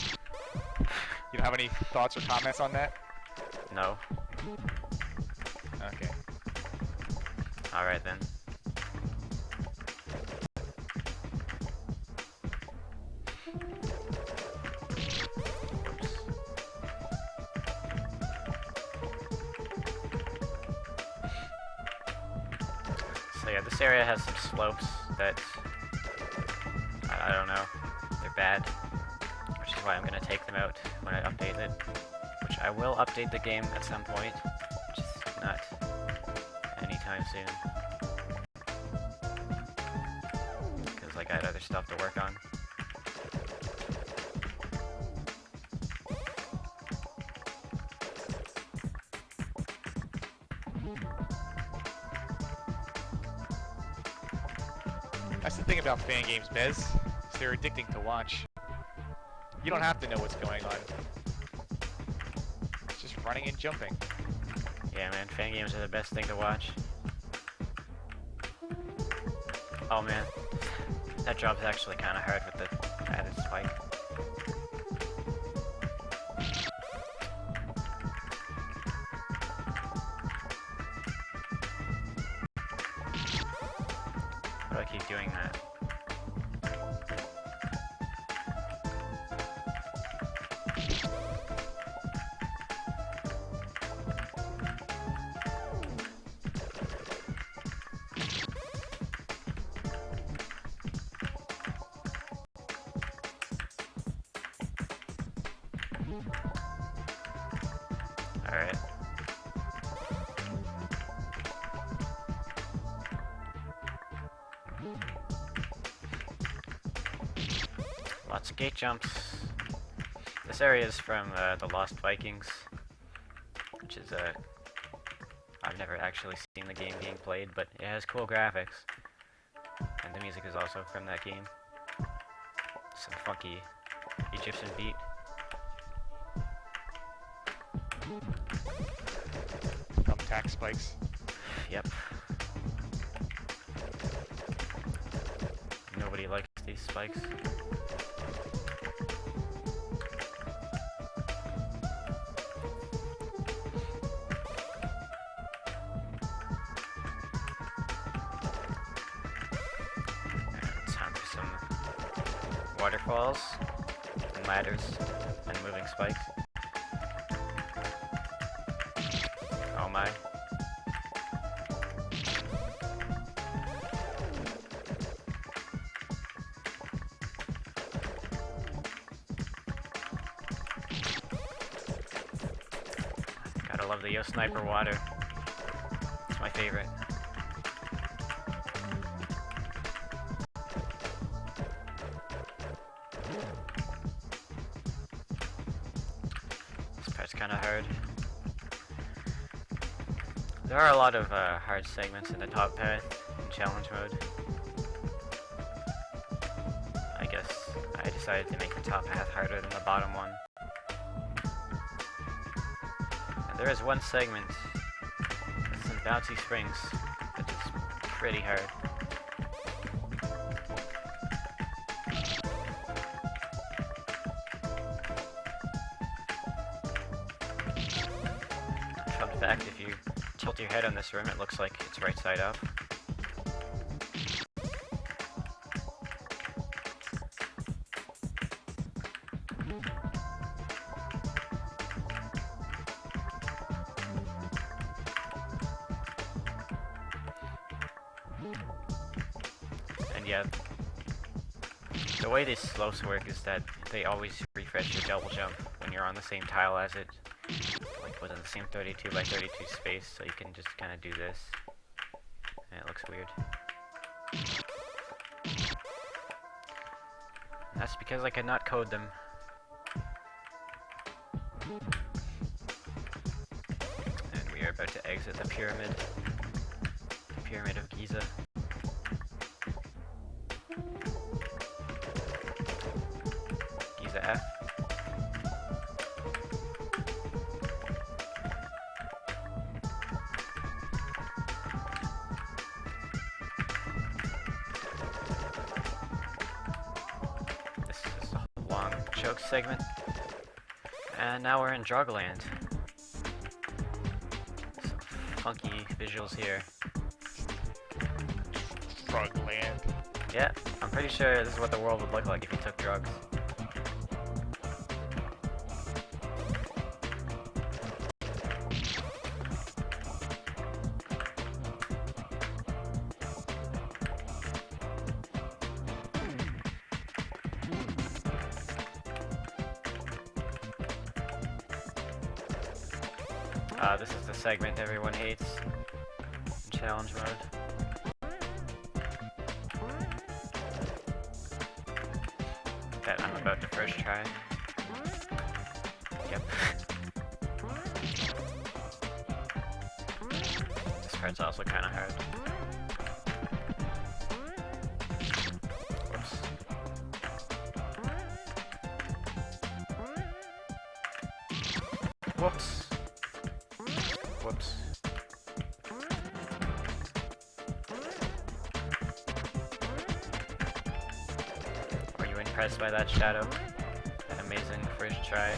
don't have any thoughts or comments on that? No. Okay. Alright then. So yeah, this area has some slopes that, I don't know, they're bad, which is why I'm going to take them out when I update it, which I will update the game at some point, just not anytime soon, because I got other stuff to work on. That's the thing about fan games, Bez. Is they're addicting to watch. You don't have to know what's going on. It's just running and jumping. Yeah, man, fan games are the best thing to watch. Oh man, that job's actually kind of hard with the added spike. Why do I keep doing that? Alright. gate jumps. This area is from the Lost Vikings, which is I've never actually seen the game being played, but it has cool graphics. And the music is also from that game. Some funky Egyptian beat. Thumbtack spikes. Yep. Nobody likes these spikes. Time for some waterfalls and ladders and moving spikes. Oh my. Gotta love the Yo Sniper water. It's my favorite. This part's kinda hard. There are a lot of hard segments in the top path in challenge mode. I guess I decided to make the top path harder than the bottom one. And there is one segment with some bouncy springs that is pretty hard. Fun fact, if you tilt your head on this room, it looks like it's right side up. And yeah, the way these slopes work is that they always refresh your double jump when you're on the same tile as it. Like within the same 32 by 32 space, so you can just kind of do this, and it looks weird. And that's because I could not code them. And we are about to exit the pyramid of Giza. Giza F. Choke segment, and now we're in Drugland. Some funky visuals here. Drugland. Yeah, I'm pretty sure this is what the world would look like if you took drugs. This is the segment everyone hates in challenge mode. That I'm about to first try. Yep. This part's also kind of hard. Whoops. Whoops. Whoops. Were you impressed by that shadow? That amazing first try.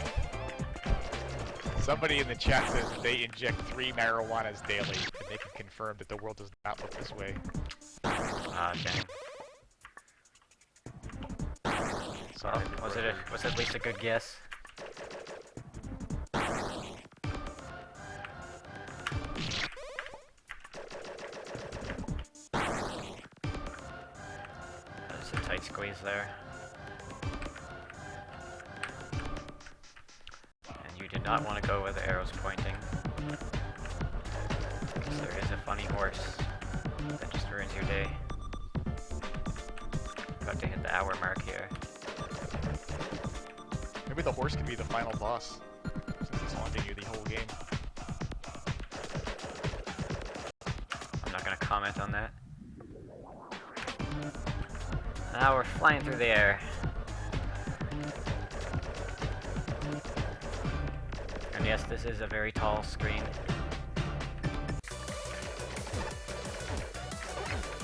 Somebody in the chat says that they inject 3 marijuanas daily, and they can confirm that the world does not look this way. Ah, dang. Sorry, was it at least a good guess? That's a tight squeeze there. And you did not want to go where the arrow's pointing, because there is a funny horse that just ruins your day. About to hit the hour mark here. Maybe the horse could be the final boss, since it's haunting you the whole game. I'm not gonna comment on that. Now we're flying through the air. And yes, this is a very tall screen.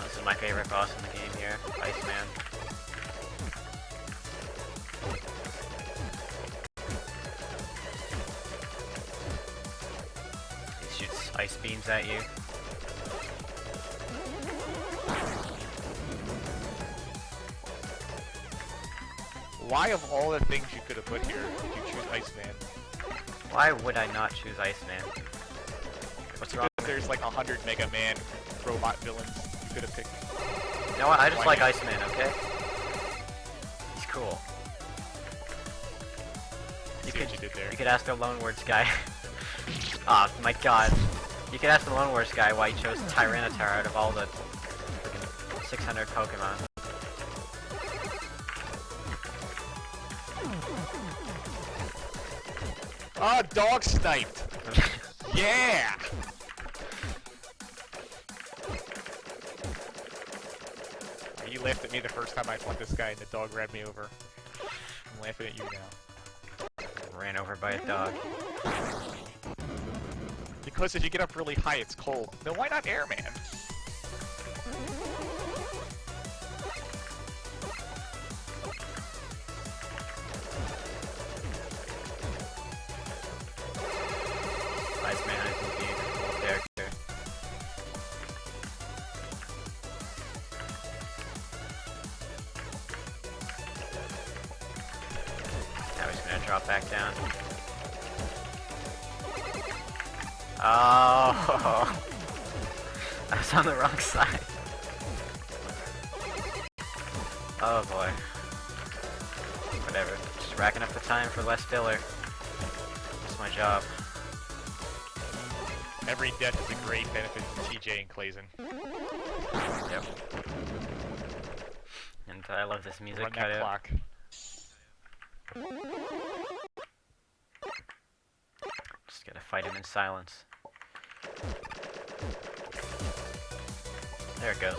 This is my favorite boss in the game here, Iceman. He shoots ice beams at you. Why, of all the things you could have put here, did you choose Iceman? Why would I not choose Iceman? What's wrong? There's like 100 Mega Man robot villains you could have picked. You know what? I just Why like not? Iceman, okay? He's cool. See what you did there. You could ask the Lone Words guy. Oh my god. You could ask the Lone Words guy why he chose Tyranitar out of all the freaking 600 Pokemon. Ah, dog sniped! Yeah! You laughed at me the first time I fought this guy and the dog ran me over. I'm laughing at you now. Ran over by a dog. Because if you get up really high, it's cold. Then why not Airman? Iceman is indeed a cool character. Now he's gonna drop back down. Oh, I was on the wrong side. Oh boy. Whatever. Just racking up the time for less filler. That's my job. Every death is a great benefit to TJ and Clayson. Yep. And I love this music Run that cutout. clock. Just gotta fight him in silence. There it goes.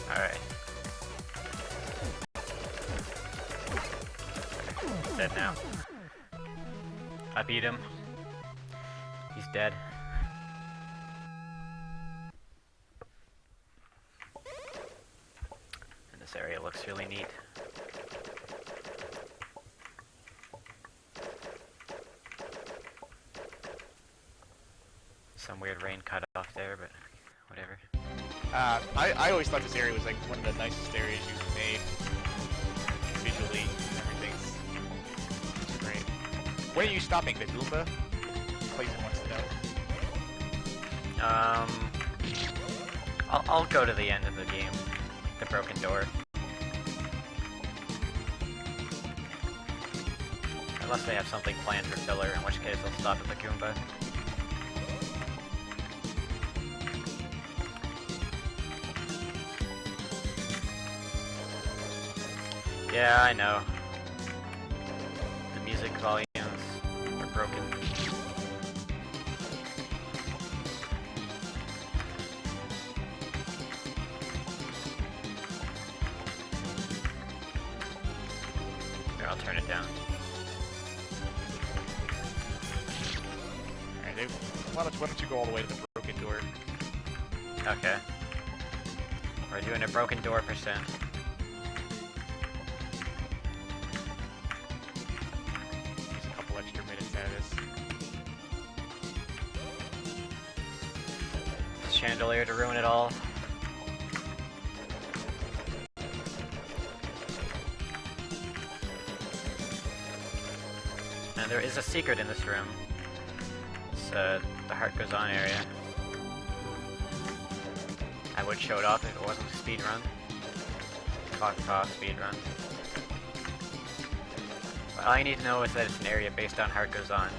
Alright. He's dead now. I beat him. He's dead. And this area looks really neat. Some weird rain cut off there, but whatever. I always thought this area was like one of the nicest areas you've made. Visually, everything's great. When are you stopping, the Goomba? Clayton wants to know. I'll go to the end of the game. The broken door. Unless they have something planned for filler, in which case I'll stop at the Goomba. Yeah, I know. The music volumes are broken. Here, I'll turn it down. Alright, why don't you go all the way to the broken door? Okay. We're doing a broken door percent. Use a couple extra minutes out of this. Chandelier to ruin it all. And there is a secret in this room. It's the Heart Goes On area. I would show it off if it wasn't a speed run. Speed run. But all you need to know is that it's an area based on Heart Goes On.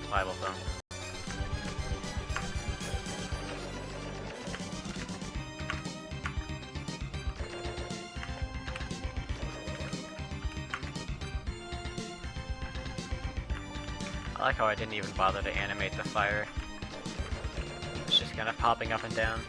Bible thumb. I like how I didn't even bother to animate the fire. It's just kind of popping up and down.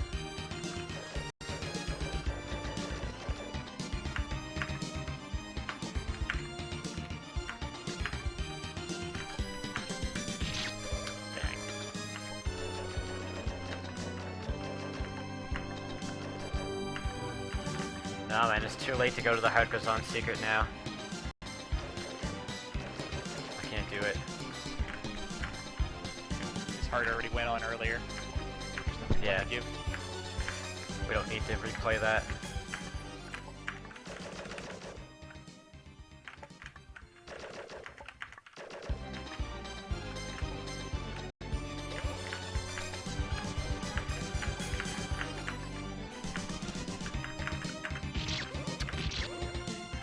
Dang. No man, it's too late to go to the Hardcore Zone secret now. I can't do it. His heart already went on earlier. Yeah. We don't need to replay that.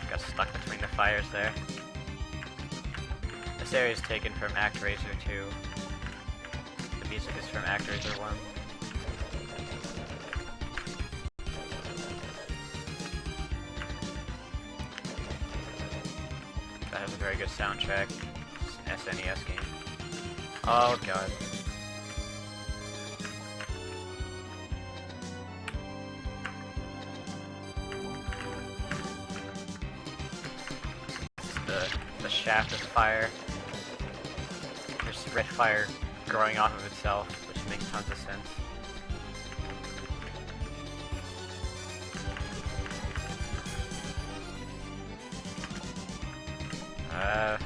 Got stuck between the fires there. This area is taken from ActRaiser 2. The music is from ActRaiser 1. That has a very good soundtrack. It's an SNES game. Oh god. The shaft of fire. There's red fire growing off of itself, which makes tons of sense. I'm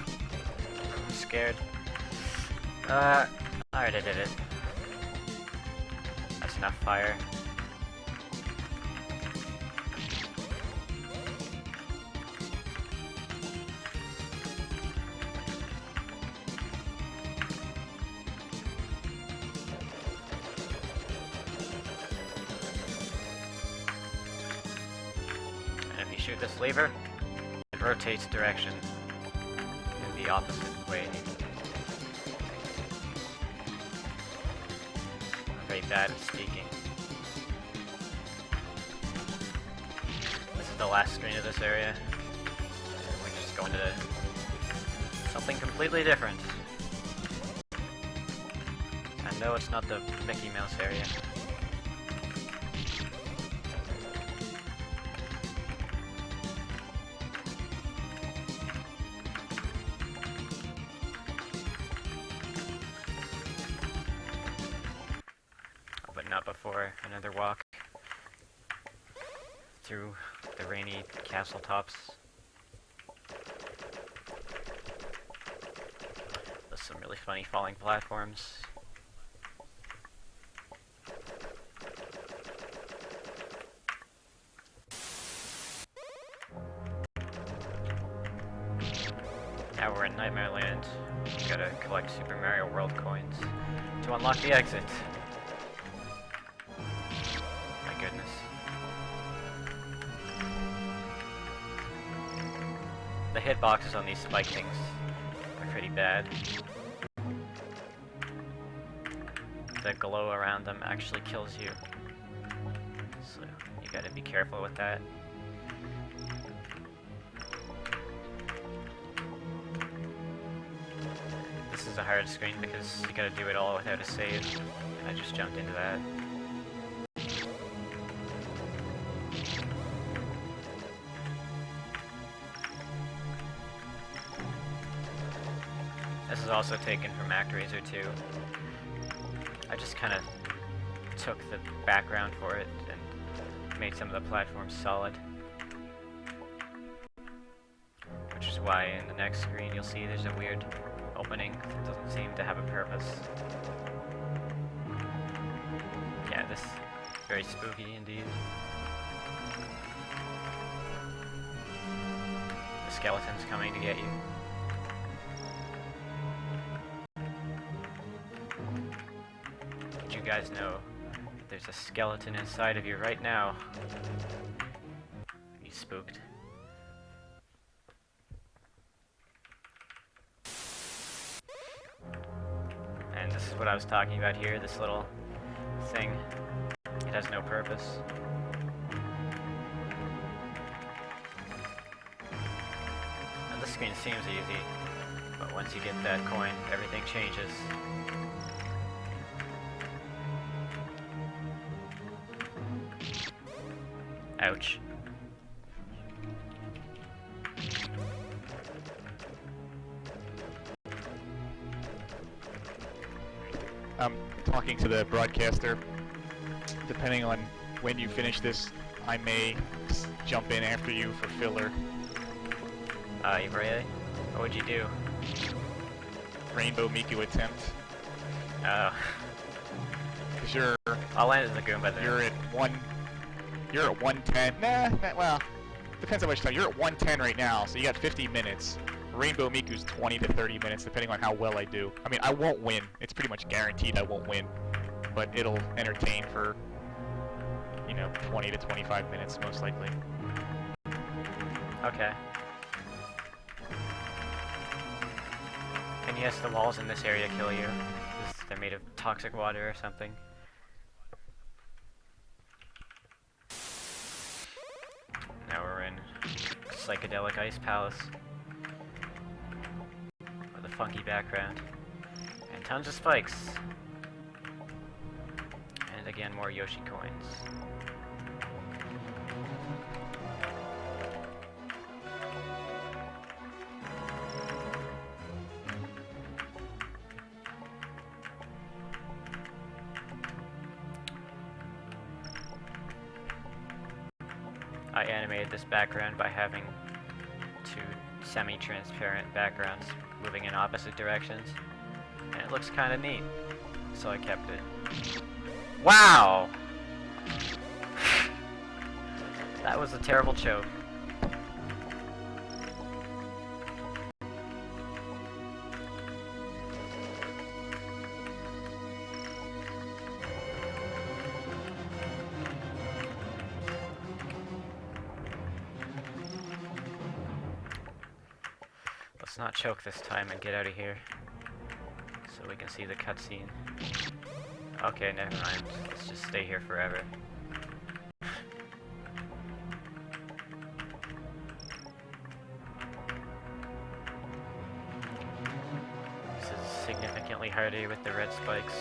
scared. Alright, I did it. That's enough fire. And if you shoot this lever, it rotates direction in the opposite way. I'm very bad at speaking. This is the last screen of this area. And we're just going to something completely different. And no, it's not the Mickey Mouse area. But not before another walk through the rainy castle tops. With some really funny falling platforms. Now we're in Nightmare Land. We gotta collect Super Mario World coins to unlock the exit. My goodness. The hitboxes on these spike things are pretty bad. The glow around them actually kills you. So you gotta be careful with that. This is a hard screen because you gotta do it all without a save. And I just jumped into that. This is also taken from ActRaiser 2. I just kind of took the background for it and made some of the platforms solid. Which is why in the next screen you'll see there's a weird opening that doesn't seem to have a purpose. Yeah, this is very spooky indeed. The skeleton's coming to get you. Did you guys know that there's a skeleton inside of you right now? Are you spooked? And this is what I was talking about here, this little thing. It has no purpose. And this screen seems easy, but But once you get that coin, everything changes. Ouch. I'm talking to the broadcaster. Depending on when you finish this, I may jump in after you for filler. Really? What would you do? Rainbow Miku attempt. Oh. Cause you're I'll land in the Goomba then. You're at 110. Well, depends how much time. You're at 110 right now, so you got 50 minutes. Rainbow Miku's 20 to 30 minutes, depending on how well I do. I mean, I won't win. It's pretty much guaranteed I won't win, but it'll entertain for, 20 to 25 minutes, most likely. Okay. And yes, the walls in this area kill you. 'Cause they're made of toxic water or something. Now we're in Psychedelic Ice Palace. With a funky background. And tons of spikes. And again, more Yoshi coins. I animated this background by having two semi-transparent backgrounds moving in opposite directions, and it looks kind of neat, so I kept it. Wow! That was a terrible choke. Let's not choke this time and get out of here, so we can see the cutscene. Okay, never mind. Let's just stay here forever. This is significantly harder with the red spikes.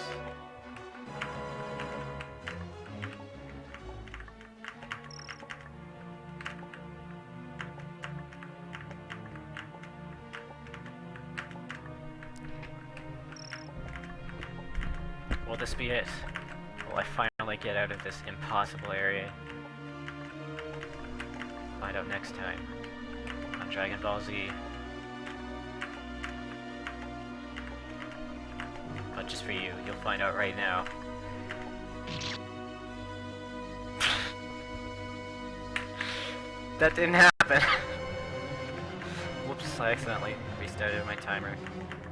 Will this be it? Will I finally get out of this impossible area? Find out next time on Dragon Ball Z. But just for you, you'll find out right now. That didn't happen! Whoops, I accidentally restarted my timer.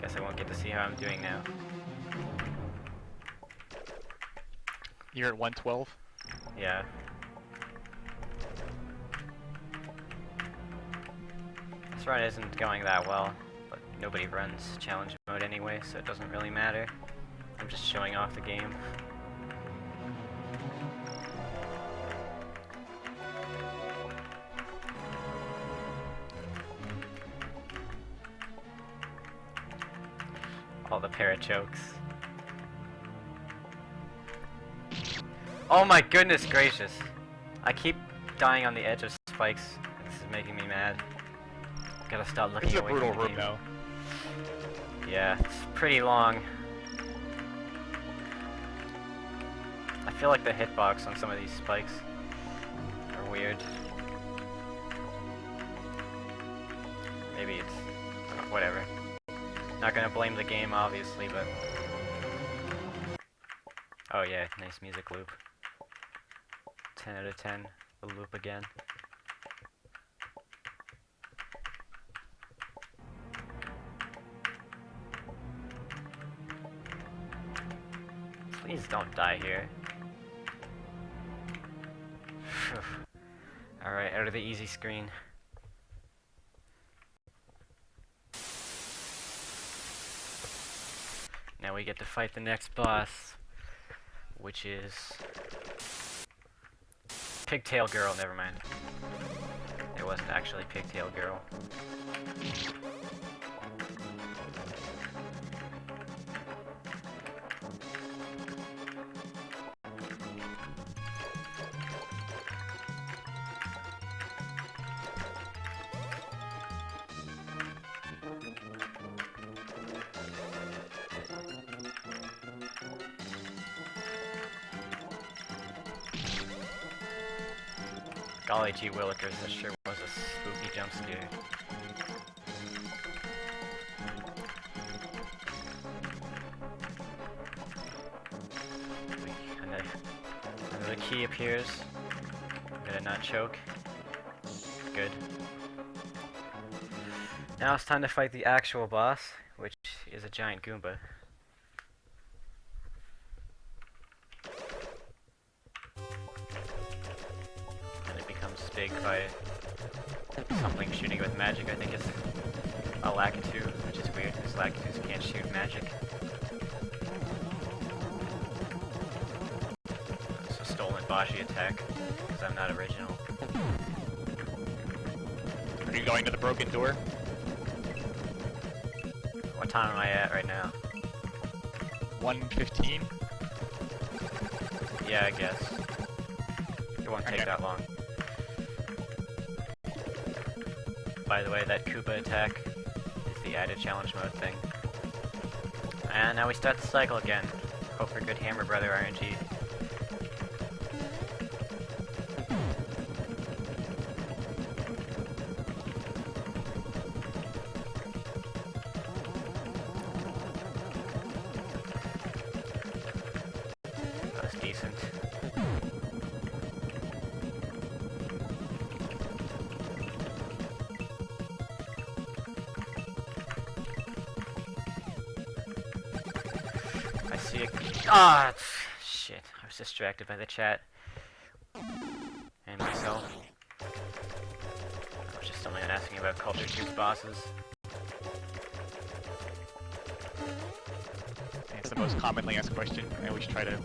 Guess I won't get to see how I'm doing now. You're at 112? Yeah. This run isn't going that well, but nobody runs challenge mode anyway, so it doesn't really matter. I'm just showing off the game. All the parrot jokes. Oh my goodness gracious! I keep dying on the edge of spikes. This is making me mad. Gotta stop looking This is a away brutal from the room, game. though. Yeah, it's pretty long. I feel like the hitbox on some of these spikes are weird. Maybe it's... whatever. Not gonna blame the game, obviously, but... Oh yeah, nice music loop. 10 out of 10. The loop again. Please don't die here. Alright, out of the easy screen. Now we get to fight the next boss, which is Pigtail Girl. Never mind. It wasn't actually Pigtail Girl. Golly gee willikers, that sure was a spooky jump scare. Another key appears. I'm gonna not choke. Good. Now it's time to fight the actual boss, which is a giant Goomba. And it becomes big by something shooting with magic. I think it's a Lakitu, which is weird because Lakitus can't shoot magic. It's a stolen Bashi attack, because I'm not original. Are you going to the broken door? What time am I at right now? 1:15? Yeah, I guess. It won't take that long. By the way, that Koopa attack is the added challenge mode thing. And now we start the cycle again. Hope for good Hammer Brother RNG. That was decent. I see a... Ah! Shit. I was distracted by the chat. And myself. I was just only asking about Culture Cube bosses. It's the most commonly asked question. I always try to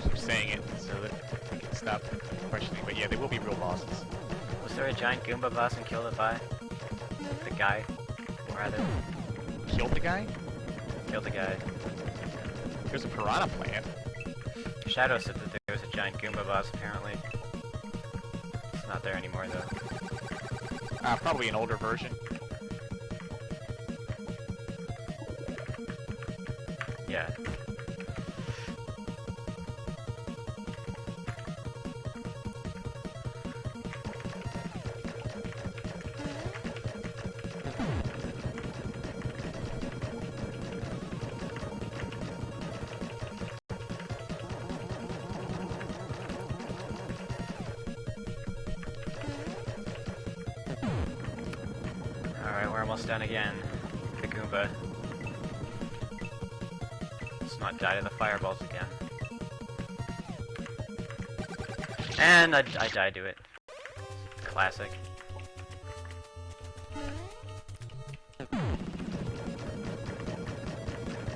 keep saying it so that we can stop questioning. But yeah, there will be real bosses. Was there a giant Goomba boss in Kill the Guy? The guy? Or rather, Killed the guy? kill the guy. There's a piranha plant. Shadow said that there was a giant Goomba boss apparently. It's not there anymore though. Probably an older version. Yeah. Alright, we're almost done again. The Goomba. Let's not die to the fireballs again. And I died to it. Classic.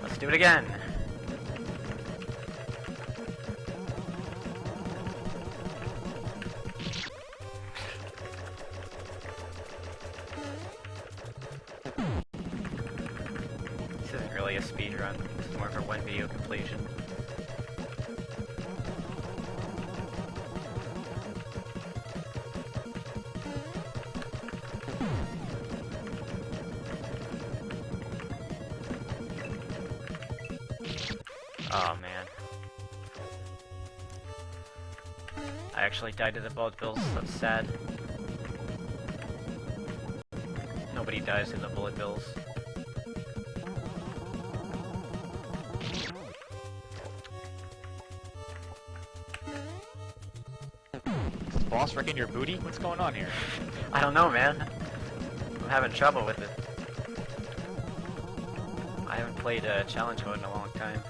Let's do it again! This isn't really a speed run. This is more of a one video completion. Oh man. I actually died to the bullet bills, that's sad. Nobody dies to the bullet bills. Is the boss wrecking your booty? What's going on here? I don't know, man. I'm having trouble with it. I haven't played challenge mode in a long time.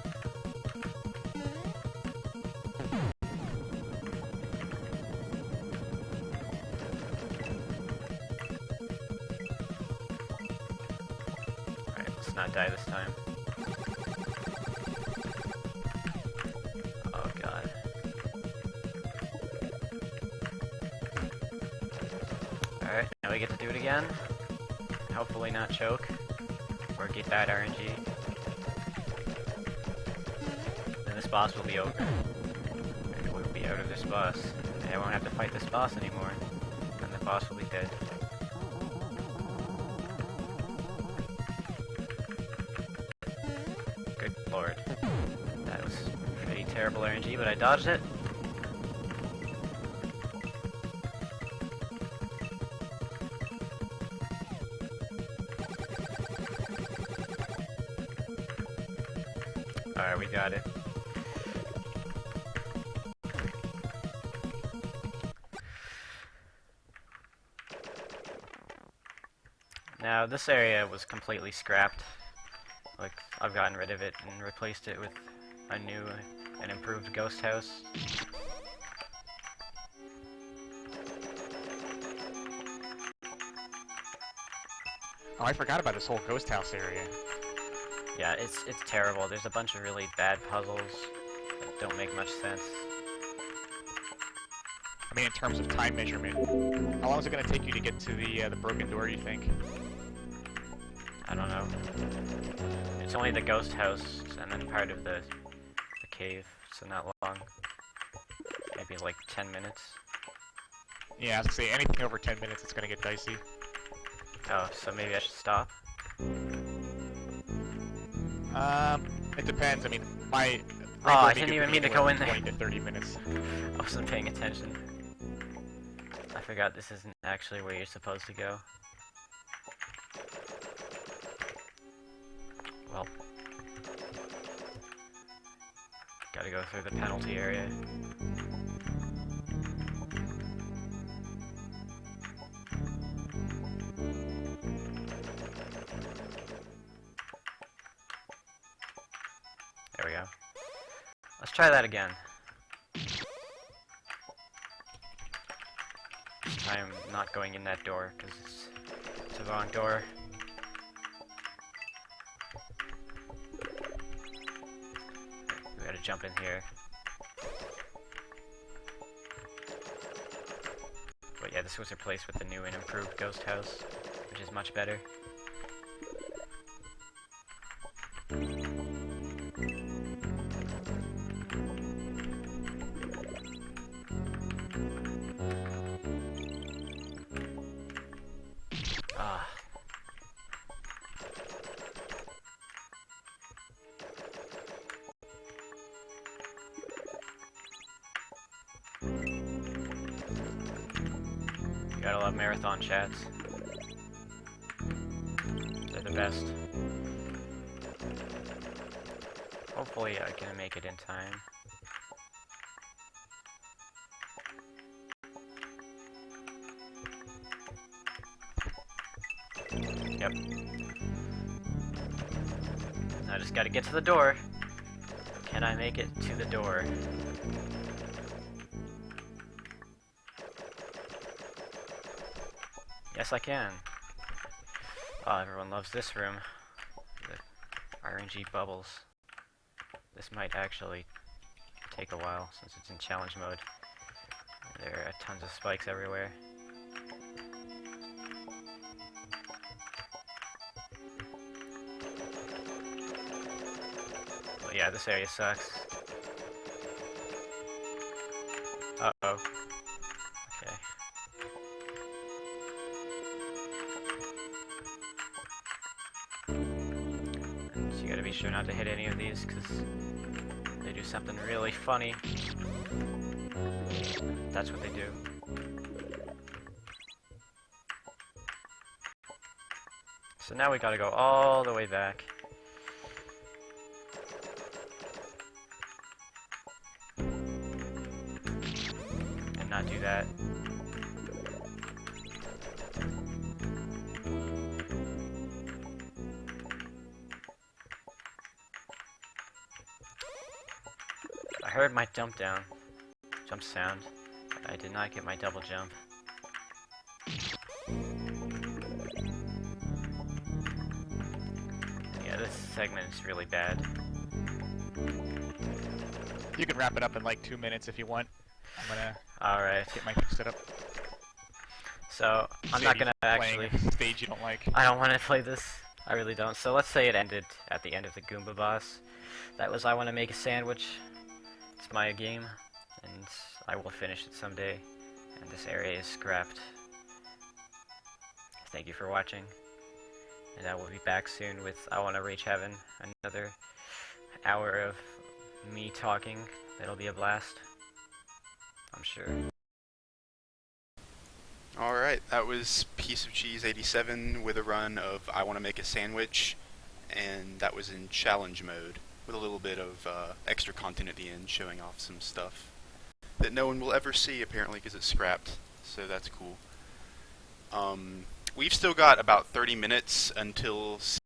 Alright, let's not die this time. Oh god. Alright, now we get to do it again. Hopefully not choke. Or get that RNG. Then this boss will be over. And we'll be out of this boss. And I won't have to fight this boss anymore. And the boss will be dead. Good lord. That was pretty terrible RNG, but I dodged it. Alright, we got it. Now, this area was completely scrapped. Like, I've gotten rid of it and replaced it with a new and improved ghost house. Oh, I forgot about this whole ghost house area. Yeah, it's terrible. There's a bunch of really bad puzzles that don't make much sense. I mean, in terms of time measurement, how long is it going to take you to get to the broken door, you think? I don't know. It's only the ghost house and then part of the cave, so not long. Maybe like 10 minutes. Yeah, I was going to say, anything over 10 minutes, it's going to get dicey. Oh, so maybe I should stop? It depends. I mean, my... Oh, I didn't even mean to go in there. 20 to 30 minutes. I wasn't paying attention. I forgot this isn't actually where you're supposed to go. Well. Gotta go through the penalty area. There we go. Let's try that again. This time, not going in that door, because it's the wrong door. We gotta jump in here. But yeah, this was replaced with the new and improved ghost house, which is much better. Ah. You gotta love marathon chats. They're the best. Hopefully I can make it in time. Yep. I just gotta get to the door. Can I make it to the door? Yes, I can. Oh, everyone loves this room. The RNG bubbles. This might actually take a while since it's in challenge mode. There are tons of spikes everywhere. But yeah, this area sucks. Uh-oh. Okay. And you gotta be sure not to hit any of these, because they do something really funny. That's what they do. So now we gotta go all the way back. And not do that. I heard my jump sound. I did not get my double jump. Yeah, this segment is really bad. You can wrap it up in like 2 minutes if you want. I'm gonna Alright. get my thing set up. So, I'm Save not you gonna from actually... playing a stage you don't like. I don't want to play this. I really don't. So let's say it ended at the end of the Goomba boss. That was I want to make a sandwich. It's my game, and I will finish it someday. And this area is scrapped. Thank you for watching. And I will be back soon with I Want to Reach Heaven. Another hour of me talking. It'll be a blast. I'm sure. Alright, that was Pieceofcheese87 with a run of I Want to Make a Sandwich, and that was in challenge mode. with a little bit of extra content at the end, showing off some stuff that no one will ever see, apparently, because it's scrapped. So that's cool. We've still got about 30 minutes until